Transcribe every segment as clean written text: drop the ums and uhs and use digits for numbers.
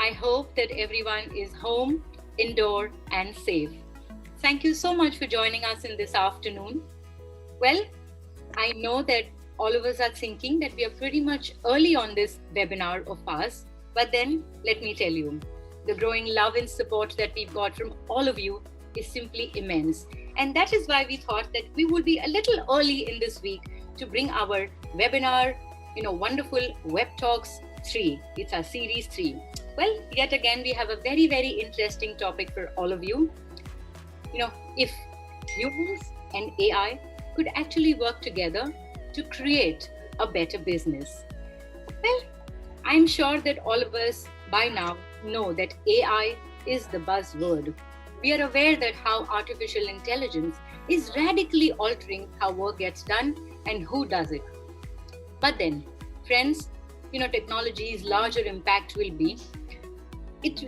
I hope that everyone is home, indoor, and safe. Thank you so much for joining us in this afternoon. Well, I know that all of us are thinking that we are pretty much early on this webinar of ours, but then let me tell you, the growing love and support that we've got from all of you is simply immense. And that is why we thought that we would be a little early in this week to bring our webinar, wonderful WebTalkX 3. It's our series 3. Well, yet again, we have a very, very interesting topic for all of you. If humans and AI could actually work together to create a better business. Well, I'm sure that all of us by now know that AI is the buzzword. We are aware that how artificial intelligence is radically altering how work gets done and who does it. But then, friends, technology's larger impact will be, it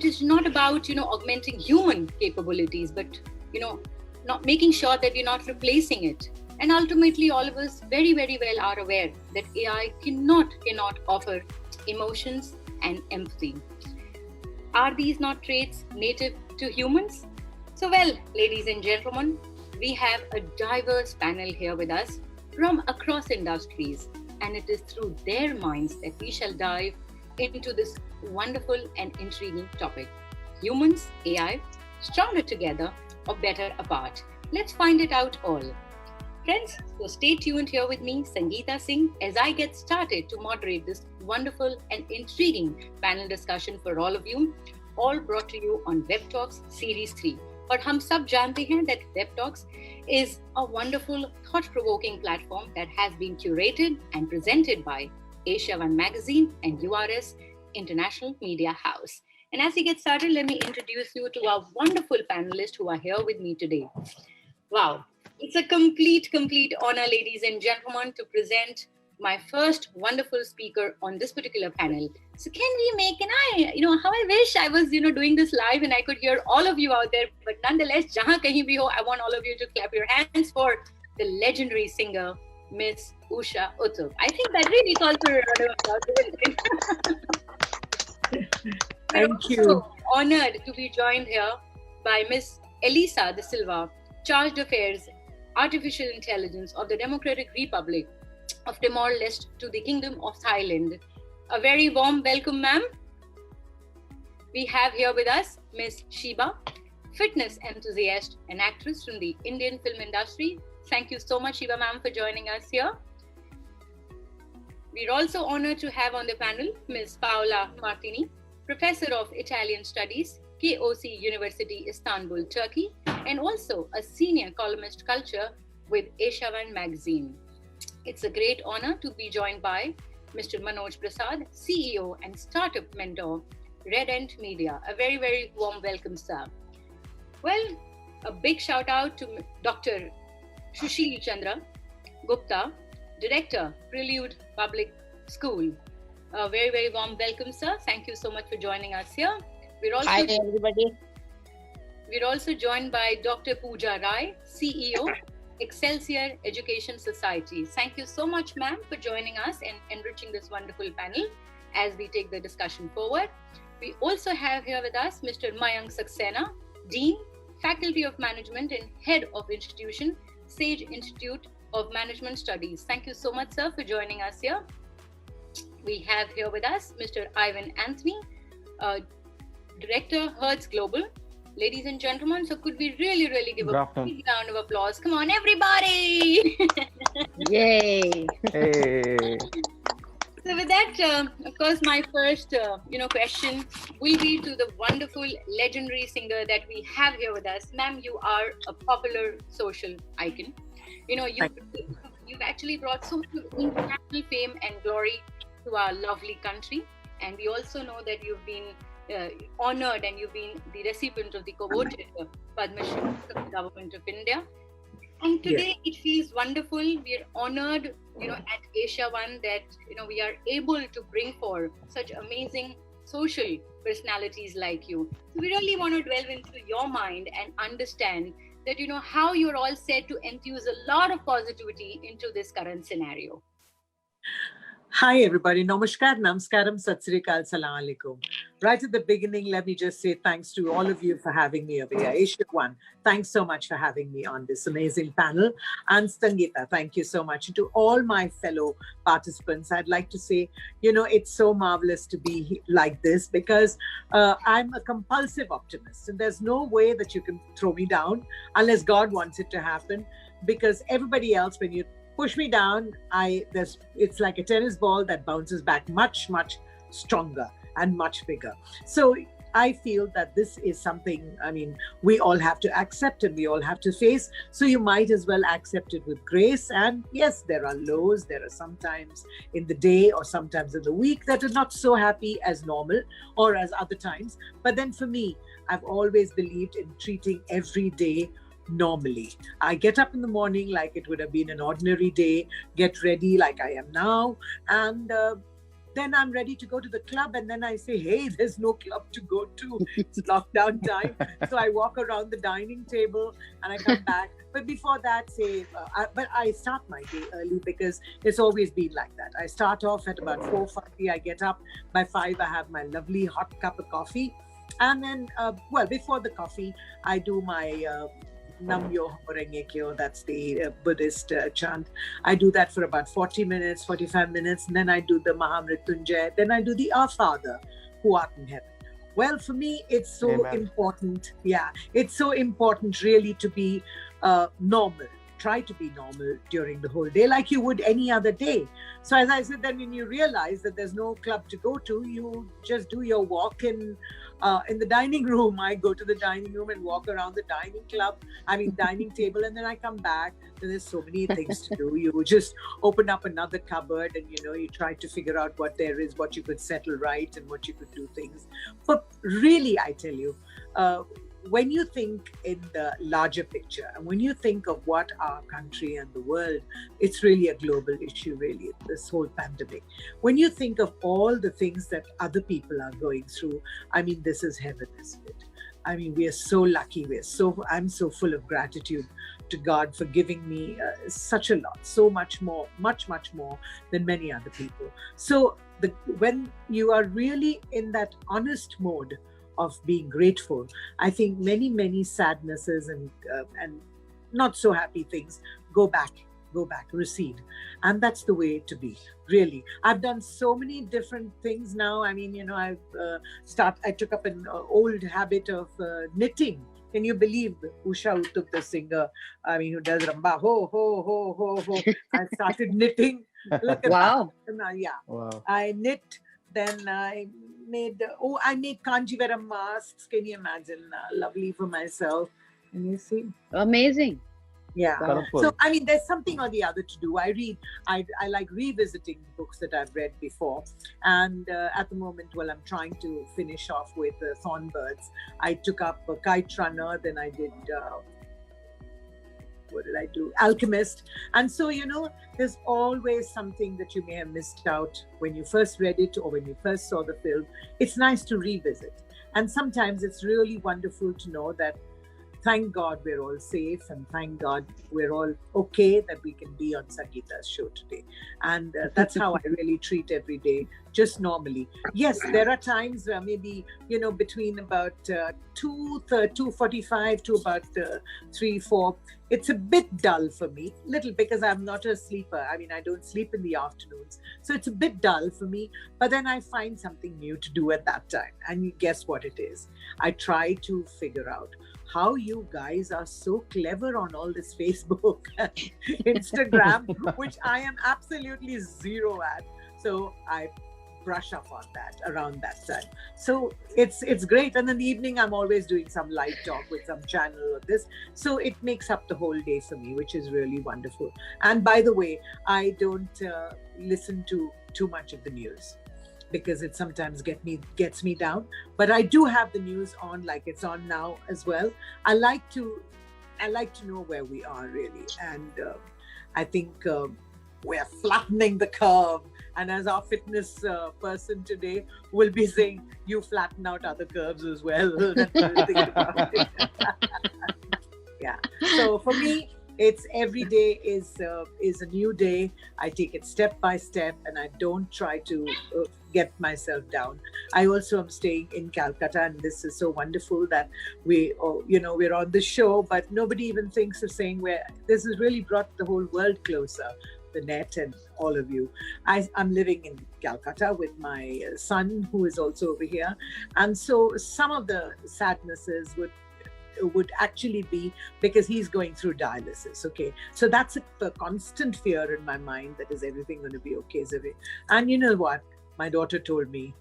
is not about, augmenting human capabilities, but, not making sure that we're not replacing it. And ultimately, all of us very, very well are aware that AI cannot offer emotions and empathy. Are these not traits native to humans? So, well, ladies and gentlemen, we have a diverse panel here with us from across industries, and it is through their minds that we shall dive into this wonderful and intriguing topic. Humans, AI, stronger together or better apart? Let's find it out all. Friends, so stay tuned here with me, Sangeeta Singh, as I get started to moderate this wonderful and intriguing panel discussion for all of you, all brought to you on WebTalkX Series 3. But हम सब जानते हैं that WebTalkX is a wonderful, thought-provoking platform that has been curated and presented by AsiaOne Magazine and URS International Media House. And as we get started, let me introduce you to our wonderful panelists who are here with me today. Wow. It's a complete honor, ladies and gentlemen, to present my first wonderful speaker on this particular panel. So how I wish I was, doing this live and I could hear all of you out there, but nonetheless, jahan kahin bhi ho, I want all of you to clap your hands for the legendary singer, Miss Usha Uthup. I think that really calls for a round of applause. Thank you. So honored to be joined here by Miss Elisa de Silva, Chargé d'Affaires Artificial Intelligence of the Democratic Republic of Timor, Leste to the Kingdom of Thailand. A very warm welcome, ma'am. We have here with us Miss Sheeba, fitness enthusiast and actress from the Indian film industry. Thank you so much, Sheeba ma'am, for joining us here. We're also honored to have on the panel Miss Paola Martini, Professor of Italian Studies, KOC University, Istanbul, Turkey, and also a senior columnist culture with AsiaOne Magazine. It's a great honor to be joined by Mr. Manoj Prasad, CEO and startup mentor, Red Ant Media. A very, very warm welcome, sir. Well, a big shout out to Dr. Sushil Chandra Gupta, Director, Prelude Public School. A very, very warm welcome, sir. Thank you so much for joining us here. Hi, everybody. We're also joined by Dr. Puja Rai, CEO, Excelssior Education Society. Thank you so much, ma'am, for joining us and enriching this wonderful panel as we take the discussion forward. We also have here with us Mr. Mayank Saxena, Dean, Faculty of Management and Head of Institution, Sage Institute of Management Studies. Thank you so much, sir, for joining us here. We have here with us Mr. Ivan Anthony, Director, Hertz Global. Ladies and gentlemen, so could we really give a big round of applause? Come on, everybody! Yay! Hey! So with that, of course, my first, question will be to the wonderful, legendary singer that we have here with us. Ma'am, you are a popular social icon. You've actually brought so much international fame and glory to our lovely country. And we also know that you've been honored and you've been the recipient of the coveted Padma Shri of the Government of India. And today it feels wonderful. We are honored, at AsiaOne that, we are able to bring forth such amazing social personalities like you. So we really want to delve into your mind and understand that, how you're all set to infuse a lot of positivity into this current scenario. Hi everybody, Namaskar, Namaskaram, Sat Sri Akal, Salam Alaikum. Right at the beginning, let me just say thanks to all of you for having me over here. AsiaOne, thanks so much for having me on this amazing panel. And Sangeeta, thank you so much. And to all my fellow participants, I'd like to say, it's so marvelous to be like this because I'm a compulsive optimist and there's no way that you can throw me down unless God wants it to happen, because everybody else, when you push me down, it's like a tennis ball that bounces back much, much stronger and much bigger. So I feel that this is something, we all have to accept and we all have to face. So you might as well accept it with grace. And yes, there are lows. There are sometimes in the day or sometimes in the week that are not so happy as normal or as other times. But then for me, I've always believed in treating every day normally. I get up in the morning like it would have been an ordinary day, get ready like I am now, and then I'm ready to go to the club, and then I say, hey, there's no club to go to. It's lockdown time. So I walk around the dining table and I come back. But before that, I start my day early because it's always been like that. I start off at about 4:40. I get up. By 5, I have my lovely hot cup of coffee. And then, before the coffee, I do my Nam Yo Renge Kyo, that's the Buddhist chant. I do that for about 40 minutes, 45 minutes, and then I do the Mahamrityunjay, then I do the Our Father, who art in heaven. Well, for me, it's so important. Yeah, it's so important really to be normal. Try to be normal during the whole day like you would any other day. So as I said, then when you realize that there's no club to go to, you just do your walk in the dining room. I go to the dining room and walk around the dining table, and then I come back. And there's so many things to do. You just open up another cupboard and, you try to figure out what there is, what you could settle right and what you could do things. But really, I tell you, when you think in the larger picture and when you think of what our country and the world, it's really a global issue, really, this whole pandemic. When you think of all the things that other people are going through, this is heaven, isn't it? We are so lucky. I'm so full of gratitude to God for giving me such a lot, so much more, much, much more than many other people. So when you are really in that honest mode of being grateful, I think many sadnesses and not so happy things go back, recede. And that's the way to be, really. I've done so many different things now. I took up an old habit of knitting. Can you believe Usha, Uthup, the singer, who does Ramba, ho, ho, ho, ho, ho. I started knitting. Look at Wow. that. Yeah. Wow. I knit, then I made Kanjivaram masks. Can you imagine? Lovely for myself. And you see? Amazing. Yeah. Colorful. So, there's something or the other to do. I read. I like revisiting books that I've read before. And at the moment, I'm trying to finish off with Thornbirds. I took up Kite Runner, then I did... what did I do? Alchemist. And so, there's always something that you may have missed out when you first read it or when you first saw the film. It's nice to revisit. And sometimes it's really wonderful to know that, thank God we're all safe, and thank God we're all okay that we can be on Sangeeta's show today. And that's how I really treat every day, just normally. Yes, there are times where maybe, between about 2:45 to about 3-4, it's a bit dull for me, little, because I'm not a sleeper. I don't sleep in the afternoons. So it's a bit dull for me, but then I find something new to do at that time. And guess what it is? I try to figure out how you guys are so clever on all this Facebook and Instagram, which I am absolutely zero at. So I brush up on that around that time. So it's great. And in the evening, I'm always doing some live talk with some channel or this. So it makes up the whole day for me, which is really wonderful. And by the way, I don't listen to too much of the news, because it sometimes gets me down. But I do have the news on, like it's on now as well. I like to know where we are, really. And I think we're flattening the curve. And as our fitness person today will be saying, you flatten out other curves as well. That's what I think about it. Yeah. So for me, It's every day is a new day. I take it step by step, and I don't try to get myself down. I also am staying in Calcutta, and this is so wonderful that we're on the show, but nobody even thinks of saying where this has really brought the whole world closer. The net and all of you. I'm living in Calcutta with my son, who is also over here, and so some of the sadnesses would actually be because he's going through dialysis. Okay, so that's a constant fear in my mind, that is everything going to be okay? And you know what my daughter told me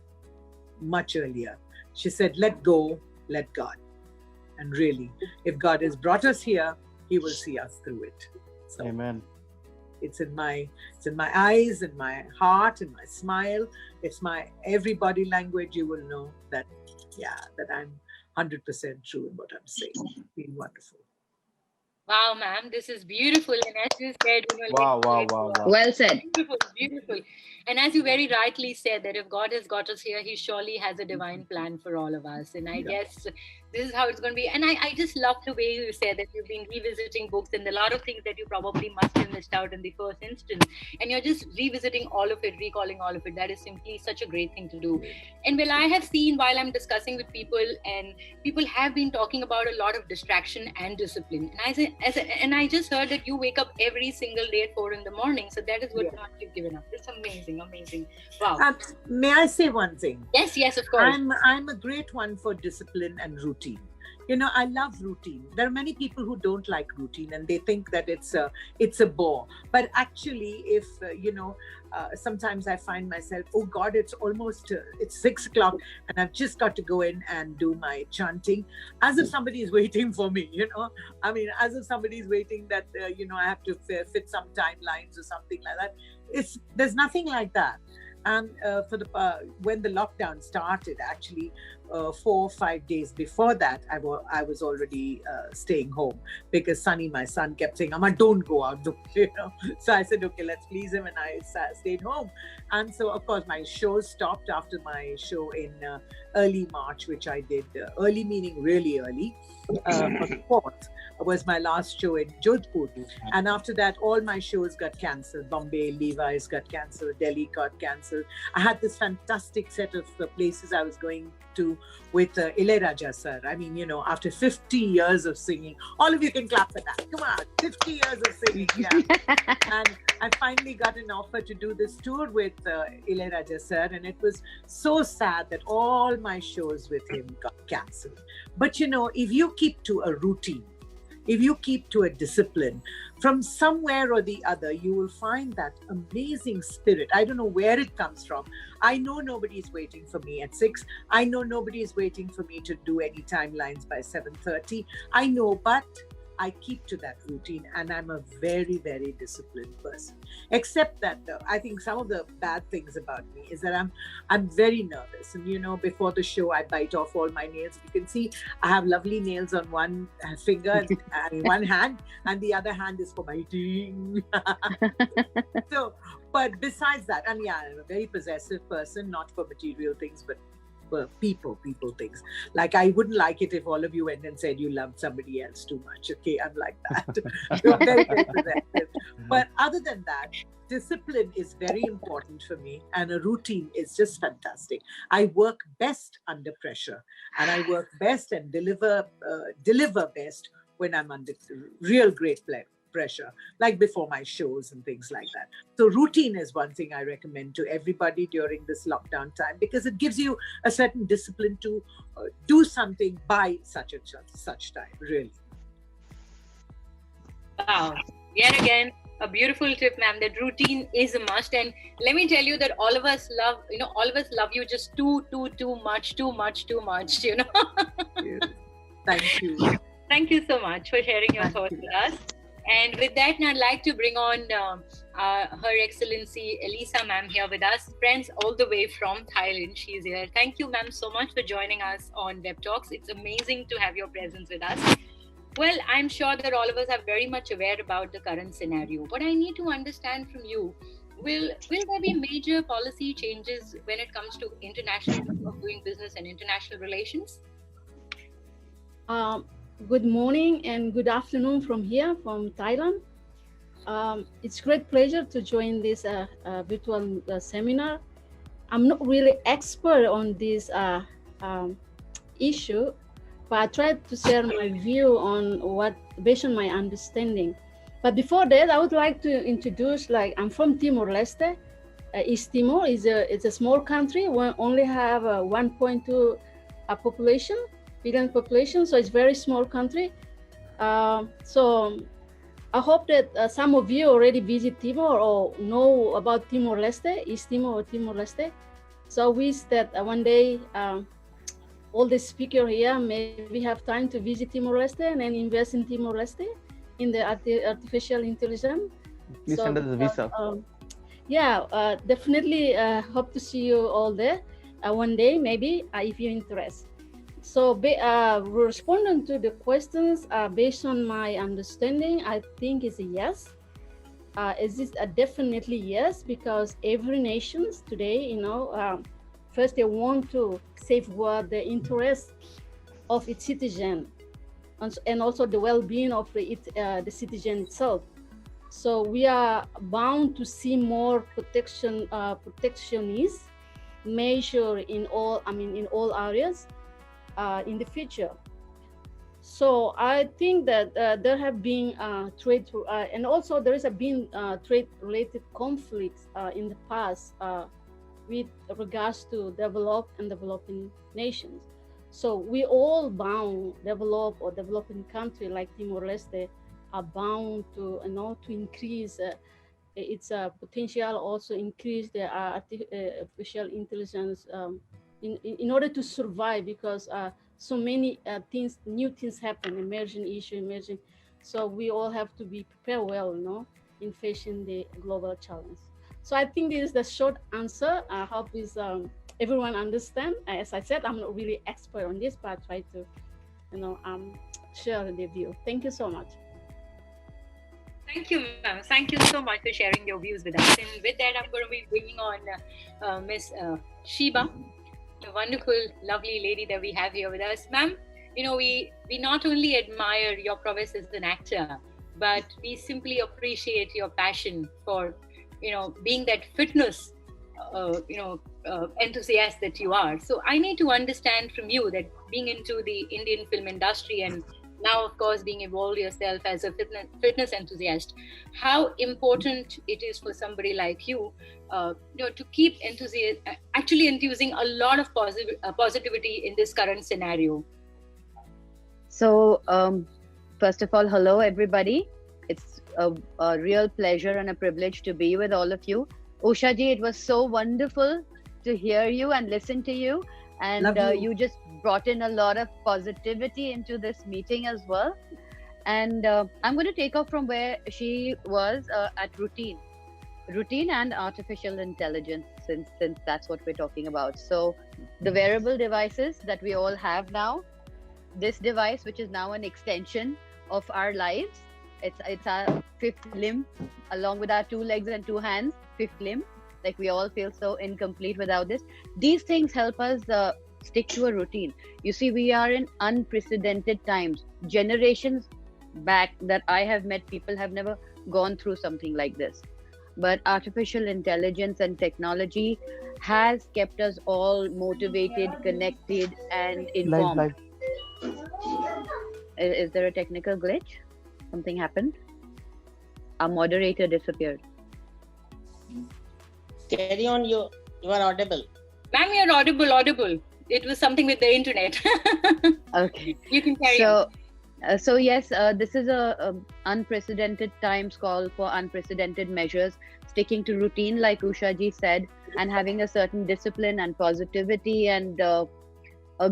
much earlier? She said, let go, let God. And really, if God has brought us here, he will see us through it. So, amen. It's in my eyes, in my heart, in my smile. It's my every body language. You will know that I'm 100% true in what I'm saying. It's been wonderful. Wow, ma'am, this is beautiful. And as you said, wow. Well said. Beautiful. And as you very rightly said, that if God has got us here, he surely has a divine plan for all of us. And I guess this is how it's going to be. And I just love the way you said that you've been revisiting books and a lot of things that you probably must have missed out in the first instance. And you're just revisiting all of it, recalling all of it. That is simply such a great thing to do. And well, I have seen while I'm discussing with people, and people have been talking about a lot of distraction and discipline. And I just heard that you wake up every single day at 4 a.m. So that is what you've given up. It's amazing. Wow. May I say one thing? Yes, of course. I'm a great one for discipline and routine. I love routine. There are many people who don't like routine, and they think that it's a bore. But actually, if sometimes I find myself, oh God, it's almost it's 6 o'clock, and I've just got to go in and do my chanting, as if somebody is waiting for me. I mean, as if somebody is waiting that I have to fit some timelines or something like that. There's nothing like that. And when the lockdown started, actually 4 or 5 days before that, I was already staying home, because Sunny, my son, kept saying, "Amma, don't go out." So I said, okay, let's please him, and I stayed home. And so, of course, my shows stopped after my show in early March, which I did early, meaning really early. On the 4th was my last show in Jodhpur, and after that, all my shows got cancelled. Bombay, Levi's got cancelled. Delhi got cancelled. I had this fantastic set of places I was going to with Ilayaraja sir. I mean, after 50 years of singing, all of you can clap for that. Come on, 50 years of singing, And I finally got an offer to do this tour with Ilayaraja sir, and it was so sad that all my shows with him got cancelled. But if you keep to a routine, if you keep to a discipline, from somewhere or the other, you will find that amazing spirit. I don't know where it comes from. I know nobody is waiting for me at 6. I know nobody is waiting for me to do any timelines by 7:30. I know, but I keep to that routine, and I'm a very, very disciplined person. Except that I think some of the bad things about me is that I'm very nervous. And before the show, I bite off all my nails. You can see I have lovely nails on one finger and one hand, and the other hand is for biting. So, but besides that, and I'm a very possessive person, not for material things, but people things. Like, I wouldn't like it if all of you went and said you loved somebody else too much. Okay, I'm like that. So very, very possessive. But other than that, discipline is very important for me, and a routine is just fantastic. I work best under pressure, and I work best and deliver best when I'm under real great pressure, like before my shows and things like that. So routine is one thing I recommend to everybody during this lockdown time, because it gives you a certain discipline to do something by such time, really. Wow. Yet again, a beautiful tip, ma'am, that routine is a must. And let me tell you that all of us love you just too much. Thank you. Thank you so much for sharing your thoughts with us. And with that, I'd like to bring on Her Excellency Elisa, ma'am, here with us. Friends, all the way from Thailand, she's here. Thank you, ma'am, so much for joining us on Web Talks. It's amazing to have your presence with us. Well, I'm sure that all of us are very much aware about the current scenario. But I need to understand from you, will there be major policy changes when it comes to international doing business and international relations? Good morning and good afternoon from here, from Thailand. It's great pleasure to join this virtual seminar. I'm not really expert on this issue, but I tried to share my view on what, based on my understanding. But before that, I would like to introduce, like, I'm from Timor Leste. East Timor is a small country. We only have 1.2 billion population, so it's very small country. So I hope that some of you already visit Timor or know about Timor Leste, East Timor or Timor Leste. So I wish that one day all the speakers here maybe have time to visit Timor Leste and then invest in Timor Leste in the artificial intelligence. Please send us a visa. Yeah, definitely hope to see you all there one day, maybe, if you're interested. So responding to the questions, based on my understanding, I think it's a yes. Is this definitely yes? Because every nation today, first they want to safeguard the interests of its citizen, and also the well-being of the citizen itself. So we are bound to see more protectionist measure in all areas in the future. So I think that there have been trade, and also there has been trade-related conflicts in the past with regards to developed and developing nations. So we all bound, developing country like Timor-Leste are bound to to increase its potential, also increase the artificial intelligence in order to survive, because so many new things happen, emerging. So we all have to be prepared well, in facing the global challenge. So I think this is the short answer. I hope everyone understand. As I said, I'm not really expert on this, but I try to, share the view. Thank you so much. Thank you, ma'am. Thank you so much for sharing your views with us. And with that, I'm going to be bringing on Miss Sheeba, the wonderful, lovely lady that we have here with us. Ma'am, we not only admire your prowess as an actor, but we simply appreciate your passion for, being that fitness, enthusiast that you are. So I need to understand from you that being into the Indian film industry and now, of course, being involved yourself as a fitness enthusiast, how important it is for somebody like you, to keep actually infusing a lot of positivity in this current scenario. So, first of all, hello, everybody. It's a real pleasure and a privilege to be with all of you. Usha ji, it was so wonderful to hear you and listen to you. And you just brought in a lot of positivity into this meeting as well. And I'm going to take off from where she was at routine and artificial intelligence, since that's what we're talking about. So the wearable devices that we all have now, this device, which is now an extension of our lives, it's our fifth limb, along with our 2 legs and 2 hands, fifth limb. Like, we all feel so incomplete without this. These things help us stick to a routine. You see, we are in unprecedented times. Generations back that I have met, people have never gone through something like this. But artificial intelligence and technology has kept us all motivated, connected, and informed. Is there a technical glitch? Something happened? Our moderator disappeared. Carry on, you are audible. Ma'am, you're audible. It was something with the internet. Okay. You can carry on. So yes, this is a unprecedented times, call for unprecedented measures, sticking to routine, like Usha ji said, and having a certain discipline and positivity and a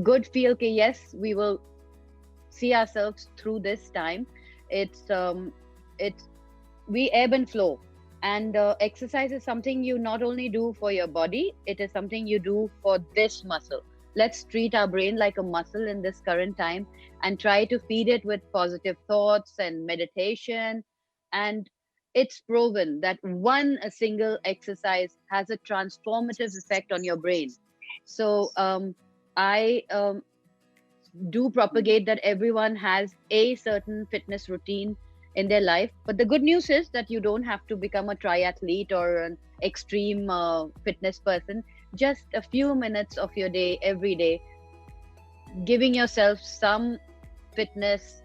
good feel. Okay, yes, we will see ourselves through this time. We ebb and flow. And exercise is something you not only do for your body, it is something you do for this muscle. Let's treat our brain like a muscle in this current time and try to feed it with positive thoughts and meditation. And it's proven that a single exercise has a transformative effect on your brain. So do propagate that everyone has a certain fitness routine in their life. But the good news is that you don't have to become a triathlete or an extreme fitness person. Just a few minutes of your day, every day, giving yourself some fitness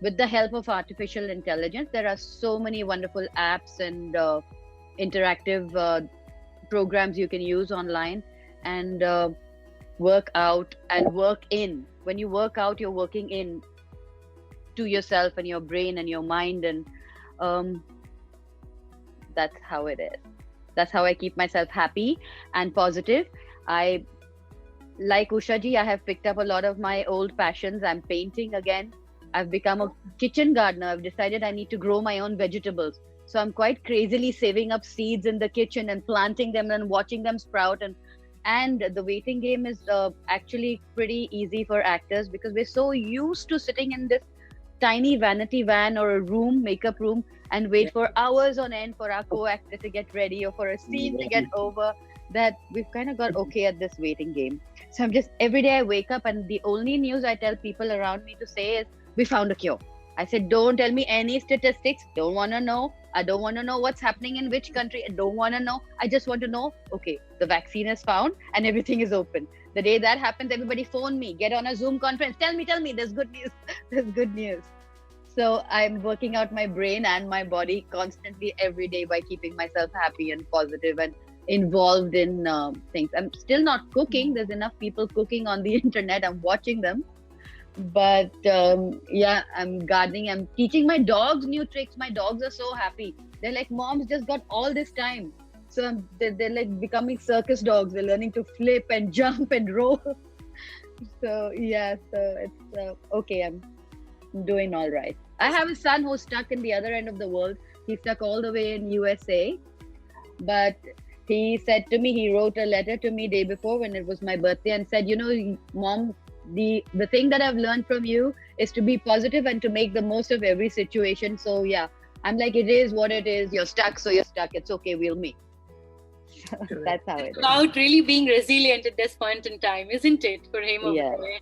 with the help of artificial intelligence. There are so many wonderful apps and interactive programs you can use online, and work out and work in. When you work out, you're working in to yourself and your brain and your mind, and that's how it is. That's how I keep myself happy and positive. I, like Usha ji, I have picked up a lot of my old passions. I'm painting again. I've become a kitchen gardener. I've decided I need to grow my own vegetables. So I'm quite crazily saving up seeds in the kitchen and planting them and watching them sprout. And the waiting game is actually pretty easy for actors, because we're so used to sitting in this tiny vanity van or a room, makeup room, and wait for hours on end for our co-actor to get ready or for a scene to get over, that we've kind of got okay at this waiting game. So I'm just, every day I wake up and the only news I tell people around me to say is, we found a cure. I said, don't tell me any statistics. Don't want to know. I don't want to know what's happening in which country. I don't want to know. I just want to know, okay, the vaccine is found and everything is open. The day that happens, everybody phone me, get on a Zoom conference. Tell me, there's good news. There's good news. So I'm working out my brain and my body constantly every day by keeping myself happy and positive and involved in things. I'm still not cooking. There's enough people cooking on the internet. I'm watching them. But yeah, I'm gardening. I'm teaching my dogs new tricks. My dogs are so happy. They're like, Mom's just got all this time. So they're like becoming circus dogs. They're learning to flip and jump and roll. So yeah, so it's okay. I'm doing all right. I have a son who's stuck in the other end of the world. He's stuck all the way in USA. But he said to me, he wrote a letter to me day before when it was my birthday and said, you know, Mom, the thing that I've learned from you is to be positive and to make the most of every situation. So yeah, I'm like, it is what it is. You're stuck, so you're stuck. It's okay, we'll meet. That's how it is. About really being resilient at this point in time, isn't it, for him over there?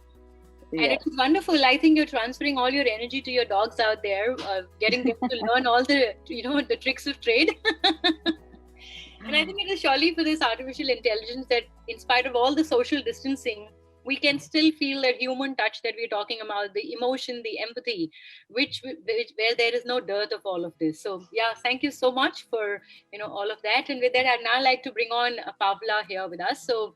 And it's wonderful. I think you're transferring all your energy to your dogs out there, getting them to learn all the, the tricks of trade. And I think it is surely for this artificial intelligence that, in spite of all the social distancing, we can still feel that human touch that we're talking about, the emotion, the empathy, where there is no dearth of all of this. So yeah, thank you so much for all of that. And with that, I'd now like to bring on Paola here with us. So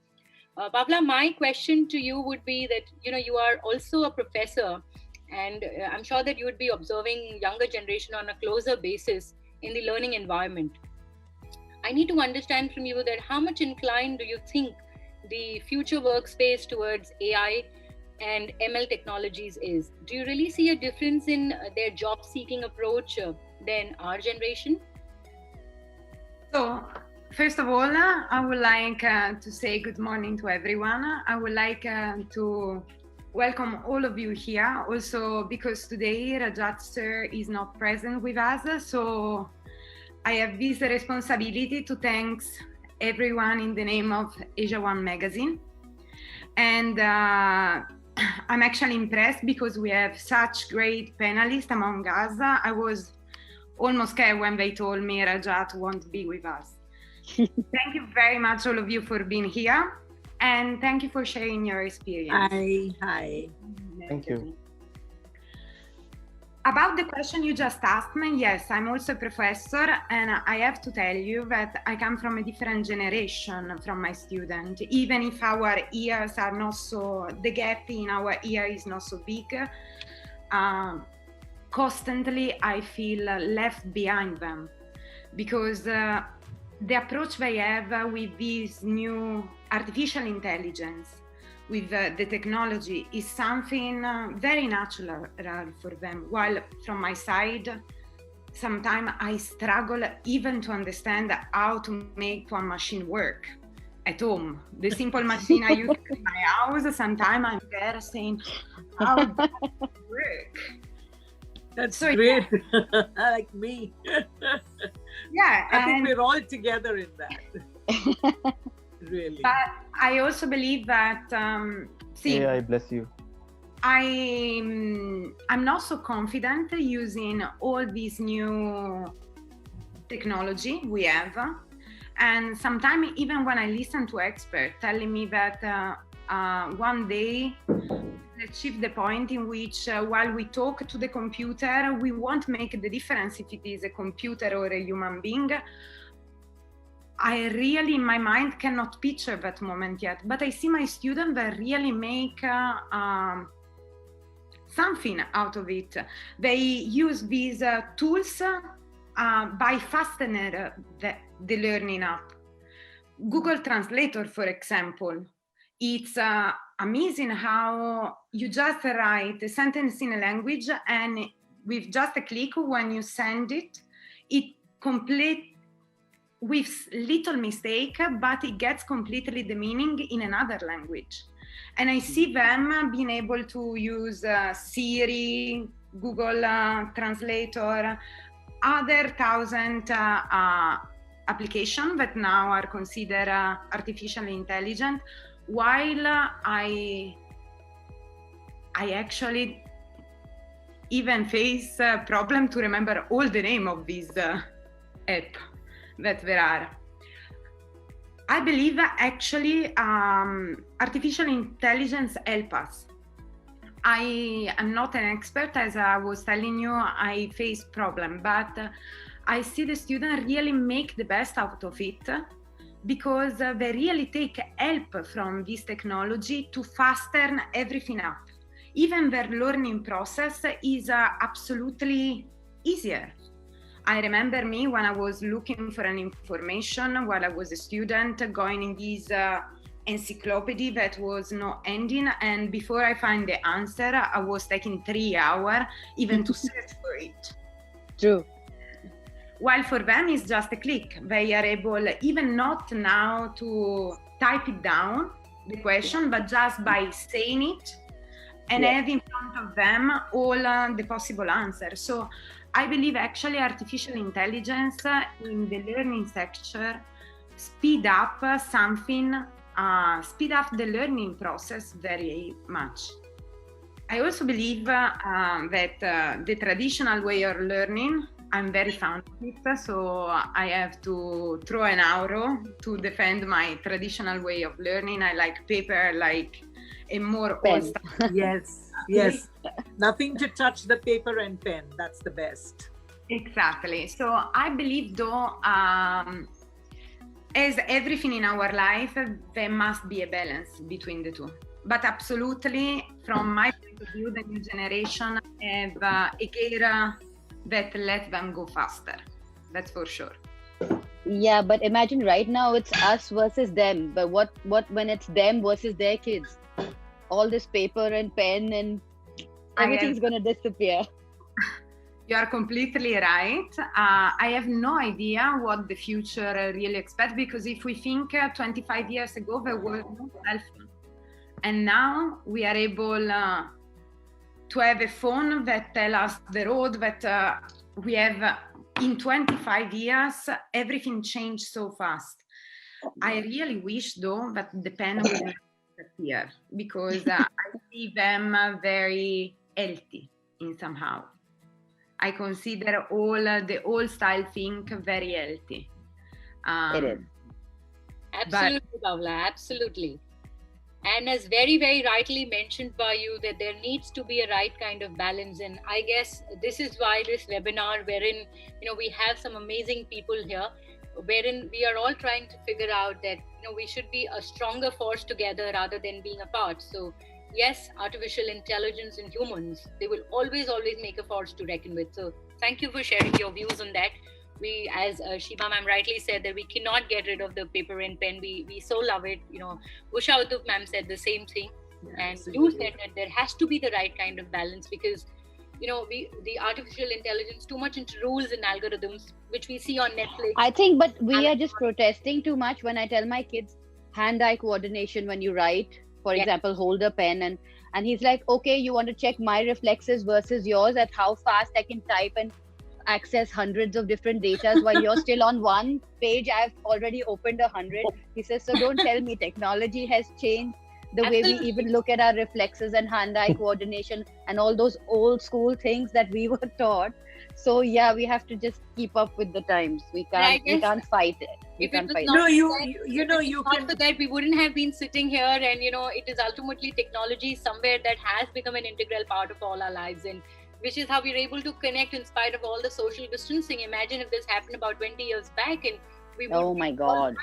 Paola, my question to you would be that you are also a professor, and I'm sure that you would be observing younger generation on a closer basis in the learning environment. I need to understand from you that how much inclined do you think the future workspace towards AI and ML technologies is? Do you really see a difference in their job seeking approach than our generation? So, first of all, I would like to say good morning to everyone. I would like to welcome all of you here, also because today Rajat sir is not present with us. So I have this responsibility to thank everyone in the name of AsiaOne magazine. And I'm actually impressed because we have such great panelists among us. I was almost scared when they told me Rajat won't be with us. Thank you very much, all of you, for being here. And thank you for sharing your experience. Hi. Thank you. About the question you just asked me, yes, I'm also a professor, and I have to tell you that I come from a different generation from my student. Even if our years are not so, the gap in our year is not so big, constantly I feel left behind them, because the approach they have with this new artificial intelligence, with the technology, is something very natural for them. While from my side, sometimes I struggle even to understand how to make one machine work at home. The simple machine I use in my house, sometimes I'm there saying, how does it work? That's so great. Yeah. Like me. Yeah. I think we're all together in that. Really. But I also believe that AI bless you. I'm not so confident using all these new technology we have. And sometimes even when I listen to experts telling me that one day achieve the point in which while we talk to the computer, we won't make the difference if it is a computer or a human being. I really, in my mind, cannot picture that moment yet, but I see my students that really make something out of it. They use these tools by fastening the learning up. Google Translator, for example, it's amazing how you just write a sentence in a language and with just a click when you send it, it complete with little mistake, but it gets completely the meaning in another language. And I see them being able to use Siri, Google Translator, other 1,000 applications that now are considered artificially intelligent, while I actually even face a problem to remember all the name of these app that there are. I believe actually artificial intelligence help us. I am not an expert, as I was telling you, I face problem, but I see the students really make the best out of it because they really take help from this technology to fasten everything up. Even their learning process is absolutely easier. I remember me when I was looking for an information while I was a student, going in this encyclopedia that was not ending, and before I find the answer, I was taking 3 hours even to search for it. True. While for them it's just a click. They are able even not now to type it down, the question, but just by saying it and have in front of them all the possible answers. So I believe actually artificial intelligence in the learning sector speed up something, speed up the learning process very much. I also believe that the traditional way of learning, I'm very fond of it, so I have to throw an arrow to defend my traditional way of learning. I like paper, like a more old style. Yes. Nothing to touch the paper and pen. That's the best. Exactly. So I believe though, as everything in our life, there must be a balance between the two. But absolutely, from my point of view, the new generation have a gear that let them go faster. That's for sure. Yeah, but imagine right now it's us versus them. But what when it's them versus their kids? All this paper and pen and everything's going to disappear. You are completely right. I have no idea what the future really expects, because if we think 25 years ago, there was no cell phone. And now we are able to have a phone that tells us the road, that we have in 25 years, everything changed so fast. I really wish though that the pen will disappear, because I see them very healthy in somehow. I consider all the old style thing very healthy. It is. Absolutely, Paola, absolutely. And as very, very rightly mentioned by you, that there needs to be a right kind of balance. And I guess this is why this webinar, wherein, we have some amazing people here, wherein we are all trying to figure out that, we should be a stronger force together rather than being apart. So yes, artificial intelligence and humans, they will always make a force to reckon with. So thank you for sharing your views on that. We, as Sheeba ma'am rightly said, that we cannot get rid of the paper and pen. We so love it. Usha Uthup ma'am said the same thing. Yeah, and you said that there has to be the right kind of balance, because the artificial intelligence too much into rules and algorithms, which we see on Netflix. I think, but we are just protesting too much. When I tell my kids hand-eye coordination when you write, for example, hold a pen, and he's like, okay, you want to check my reflexes versus yours at how fast I can type and access hundreds of different data while you're still on one page. I've already opened 100. He says, so don't tell me technology has changed. the way we Absolutely. even look at our reflexes and hand-eye coordination and all those old school things that we were taught. So yeah, we have to just keep up with the times. We can't fight it. If it was fight not No, for you not can. for that, we wouldn't have been sitting here. And it is ultimately technology somewhere that has become an integral part of all our lives, and which is how we're able to connect in spite of all the social distancing. Imagine if this happened about 20 years back, and we would Oh my be all God.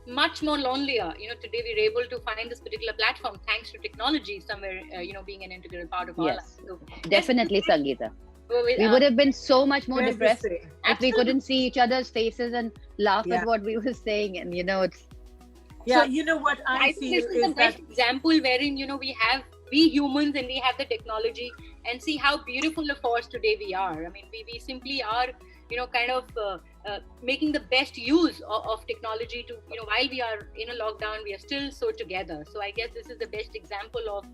much more lonelier. Today we're able to find this particular platform thanks to technology somewhere, being an integral part of our lives. So Definitely, Sangeeta. we We would have been so much more Where's depressed this if we couldn't see each other's faces and laugh Yeah. at what we were saying. And it's Yeah, So, you know what I think feel this is the is best that example wherein we humans and we have the technology, and see how beautiful a force today we are. I mean, we simply are kind of making the best use of technology to while we are in a lockdown, we are still so together. So I guess this is the best example of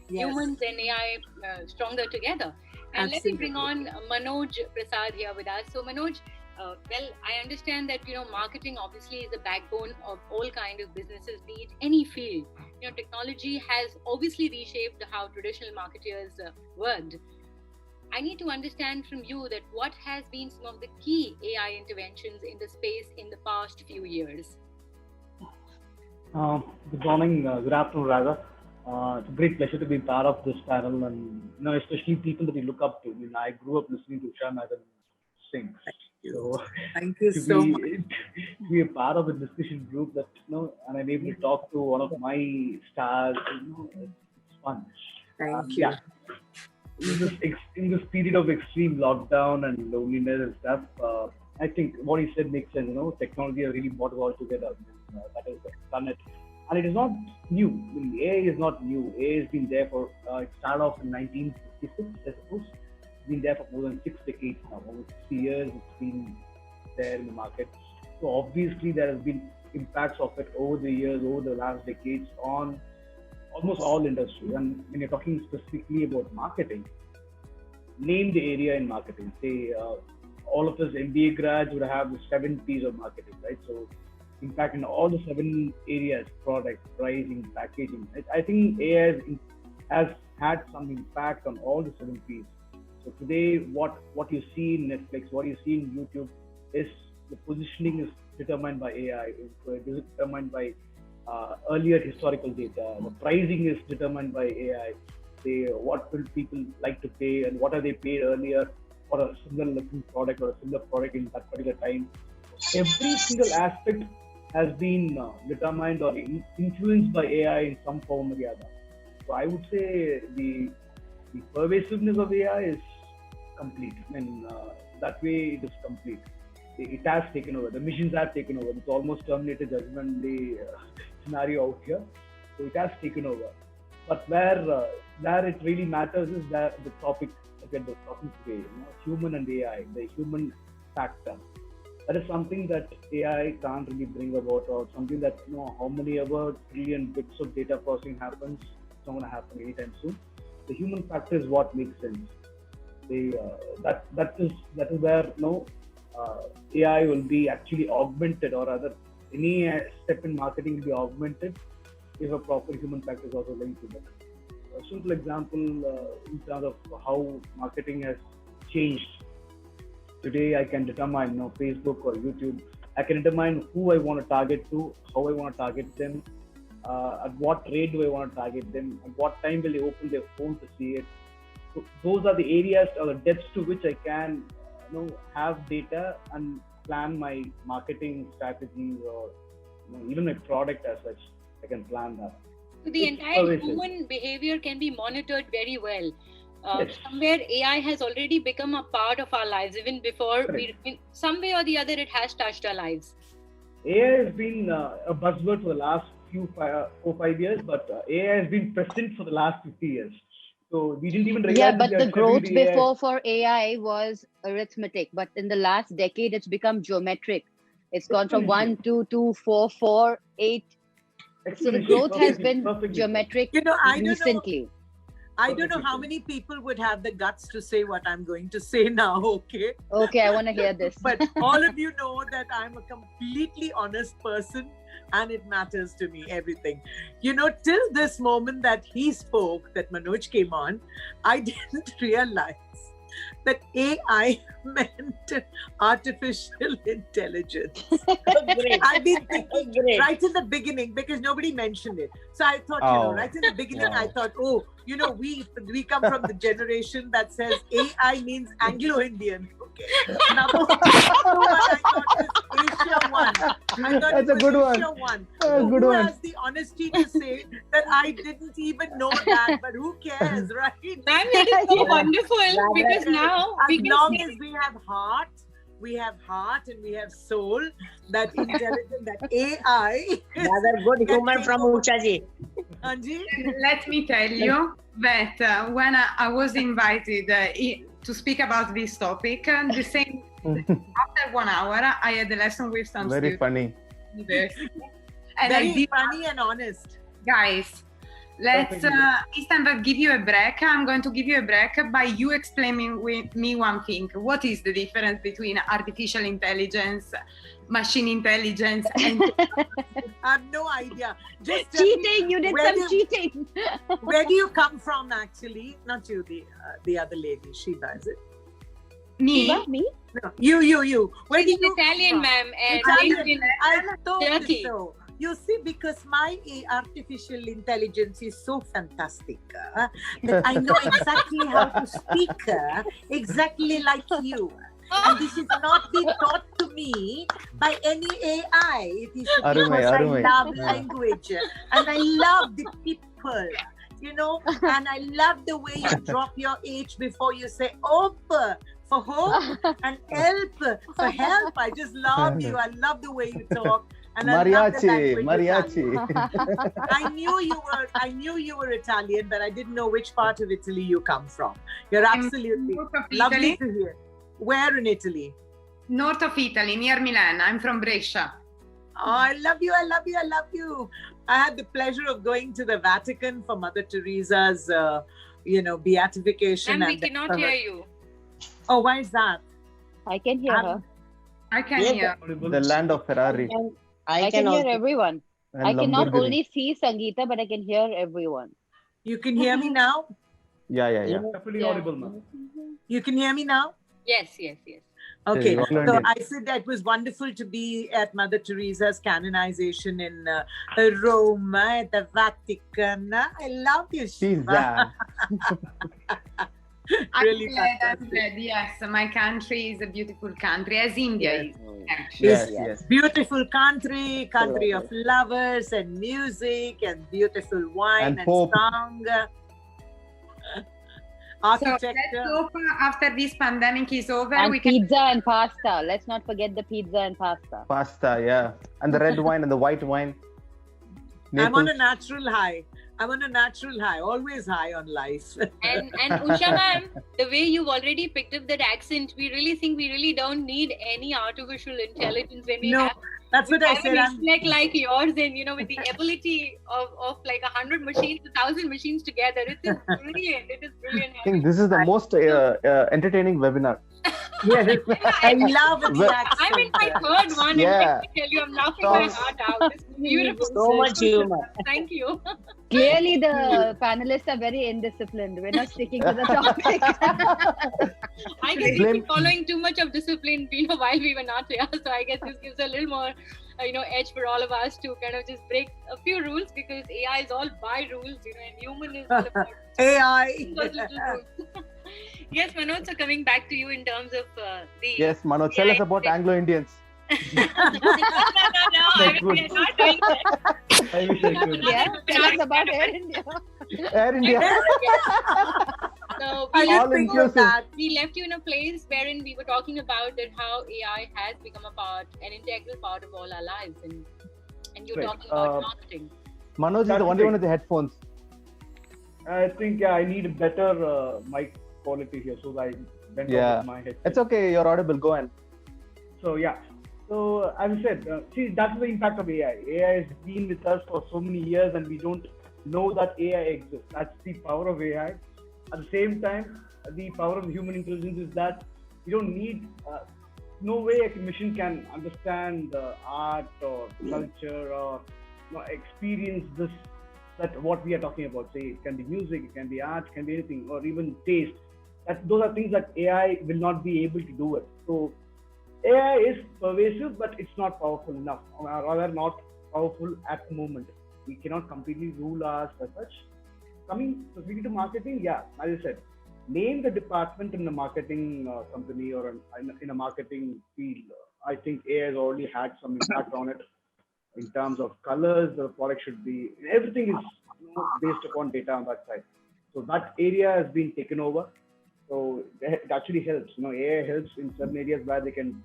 Yes. humans and AI stronger together. And let me bring on Manoj Prasad here with us. So Manoj, well, I understand that marketing obviously is the backbone of all kind of businesses, be it any field. Technology has obviously reshaped how traditional marketers worked. I need to understand from you that what has been some of the key AI interventions in the space in the past few years. Good morning, good afternoon, rather. It's a great pleasure to be part of this panel, and especially people that you look up to. I mean, I grew up listening to Usha Madam sing, so Thank you to so be much. to be a part of a discussion group that and I'm able to talk to one of my stars. It's fun. Thank you. Yeah. In this period of extreme lockdown and loneliness and stuff, I think what he said makes sense. Technology has really brought it all together. That has done it, and it is not new. I mean, AI is not new. AI has been there for. It started off in 1956, I suppose. It's been there for more than 6 decades now. Almost 60 years. It's been there in the market. So obviously there has been impacts of it over the years, over the last decades on almost all industries. And when you're talking specifically about marketing, name the area in marketing. Say all of us MBA grads would have the 7 P's of marketing, right? So in fact, in all the 7 areas, product, pricing, packaging, I think AI has had some impact on all the 7 P's. So today, what you see in Netflix, what you see in YouTube, is the positioning is determined by AI. It is determined by earlier historical data. The pricing is determined by AI. Say what will people like to pay and what are they paid earlier for a similar looking product or a similar product in that particular time. Every single aspect has been determined or influenced by AI in some form or the other. So I would say the pervasiveness of AI is complete. That way it is complete. It has taken over. The machines have taken over. It's almost terminated Judgment Day scenario out here. So it has taken over. But where it really matters is that the topic that we're talking today, human and AI, the human factor. That is something that AI can't really bring about, or something that how many ever trillion bits of data processing happens, it's not going to happen anytime soon. The human factor is what makes sense. That is where AI will be actually augmented, or rather any step in marketing will be augmented if a proper human factor is also linked to that. A simple example in terms of how marketing has changed. Today I can determine Facebook or YouTube. I can determine who I want to target to, how I want to target them, at what rate do I want to target them, at what time will they open their phone to see it. So those are the areas or the depths to which I can have data and plan my marketing strategies, or even my product as such. I can plan that. So the entire human behavior can be monitored very well. Yes. Somewhere AI has already become a part of our lives, even before in some way or the other it has touched our lives. AI has been a buzzword for the last 4-5 years, but AI has been present for the last 50 years. So we didn't even realize. Yeah, but the growth before for AI was arithmetic, but in the last decade it's become geometric. It's gone from 1, 2, 2, 4, 4, 8. So the growth has been geometric recently. I don't know how many people would have the guts to say what I'm going to say now, okay? Okay, I want to hear this. But all of you know that I'm a completely honest person and it matters to me, everything. You know, till this moment that he spoke, that Manoj came on, I didn't realize that AI meant artificial intelligence. Great. I've been thinking Great. right in the beginning because nobody mentioned it. So I thought, you know, right in the beginning, I thought, oh, you know, we come from the generation that says AI means Anglo-Indian. Okay. Number one, I thought is AsiaOne. I thought That's a good one. AsiaOne. Good Who one. has the honesty to say that I didn't even know that? But who cares, right? Ma'am, that is so wonderful because now As we can long say- as we have heart and we have soul, that intelligent, that AI. Rather good humor from Usha ji. Anji? Let me tell you that when I was invited to speak about this topic, the same after 1 hour, I had a lesson with some Very students. funny. University. And Very I did, funny and honest. guys, let's instead of give you a break, I'm going to give you a break by you explaining with me one thing. What is the difference between artificial intelligence, machine intelligence, and I have no idea. Just tell me, Cheating, you did where some cheating. where do you come from actually? Not you, the other lady, Sheeba, is it? me? Me? No, you. Where do She's you come Italian, from? ma'am, and Italian. raised in I told you Turkey. so. You see, because my artificial intelligence is so fantastic that I know exactly how to speak exactly like you. And this is not been taught to me by any AI. It is because I love language and I love the people, you know, and I love the way you drop your H before you say "op" for hope and "help" for help. I just love you. I love the way you talk. And Mariachi. I knew you were Italian, but I didn't know which part of Italy you come from. You're absolutely lovely to hear. Where in Italy? North of Italy, near Milan. I'm from Brescia. Oh, I love you. I had the pleasure of going to the Vatican for Mother Teresa's, beatification. Ma'am, we cannot hear you. Oh, why is that? I can hear her. I can hear. The land of Ferrari. I can hear everyone. And I cannot Lamborghini. only see Sangeeta, but I can hear everyone. You can hear me now? Yeah. Definitely audible, ma'am. You can hear me now? Yes. Okay, Yeah, so I said that it was wonderful to be at Mother Teresa's canonization in Rome, at the Vatican. I love you, Sheeba. Really I'm glad. Yes, my country is a beautiful country, as India is. Yes. Beautiful country of lovers and music and beautiful wine and hope. song. So Architecture. let's hope after this pandemic is over, And we can. pizza and pasta. Let's not forget the pizza and pasta. Pasta, yeah. And the red wine and the white wine. I'm on a Naples. natural high. Always high on life. And Usha ma'am, the way you've already picked up that accent, we really think we really don't need any artificial intelligence when we have that's what I said. intellect like yours, and with the ability of like 100 machines, 1,000 machines together. It is brilliant. I think this is the most entertaining webinar. Yes, I love the accent. I'm in my third one, Yeah. and let me tell you, I'm laughing my heart out. This is beautiful. So much humor. Thank you. Clearly, the panelists are very indisciplined. We're not sticking to the topic. I guess we've been following too much of discipline, while we were not here. So I guess this gives a little more, edge for all of us to kind of just break a few rules, because AI is all by rules, and human is all about AI. those little rules. Yes, Manoj, so coming back to you in terms of the... Yes, Manoj, tell us about Anglo-Indians. No, I mean, we are not doing that. I wish I could. Yeah, tell us about Air India. Air India. So I we didn't All think of inclusive. that. we left you in a place wherein we were talking about that how AI has become an integral part of all our lives, and you're Right. talking about marketing. Manoj is the only one with the headphones. I think I need a better mic quality here, so I went Yeah. out with my head. It's okay, you're audible. Go on. So as I said, see, that's the impact of AI. AI has been with us for so many years, and we don't know that AI exists. That's the power of AI. At the same time, the power of human intelligence is that you don't need, no way a machine can understand art or culture or experience this, that what we are talking about. Say it can be music, it can be art, it can be anything, or even taste. That those are things that AI will not be able to do it. So AI is pervasive, but it's not powerful enough, or rather not powerful at the moment. We cannot completely rule us as such. Coming specifically to marketing, yeah, as I said, name the department in the marketing company or in a marketing field. I think AI has already had some impact on it in terms of colors. The product should be, everything is based upon data on that side. So that area has been taken over. So it actually helps. AI helps in certain areas where they can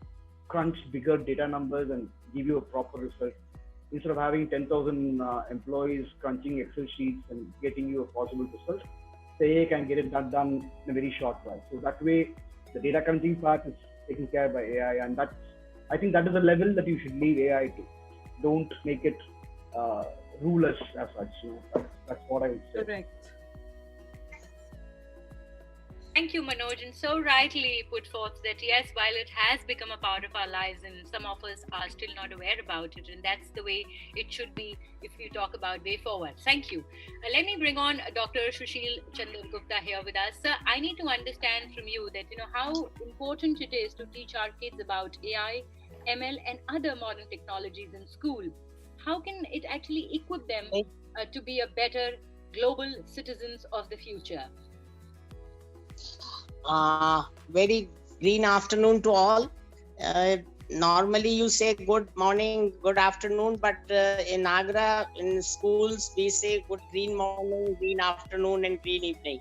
crunch bigger data numbers and give you a proper result. Instead of having 10,000 employees crunching Excel sheets and getting you a possible result, the AI can get it done in a very short while. So that way, the data crunching part is taken care by AI, and I think that is a level that you should leave AI to. Don't make it rule us as such. That's what I would say. Correct. Thank you, Manoj, and so rightly put forth that yes, while it has become a part of our lives and some of us are still not aware about it, and that's the way it should be if you talk about way forward. Thank you. Let me bring on Dr. Sushil Chander Gupta here with us. Sir, I need to understand from you that how important it is to teach our kids about AI, ML and other modern technologies in school. How can it actually equip them to be a better global citizens of the future? Very green afternoon to all. Normally you say good morning, good afternoon, but in Agra, in schools, we say good green morning, green afternoon and green evening.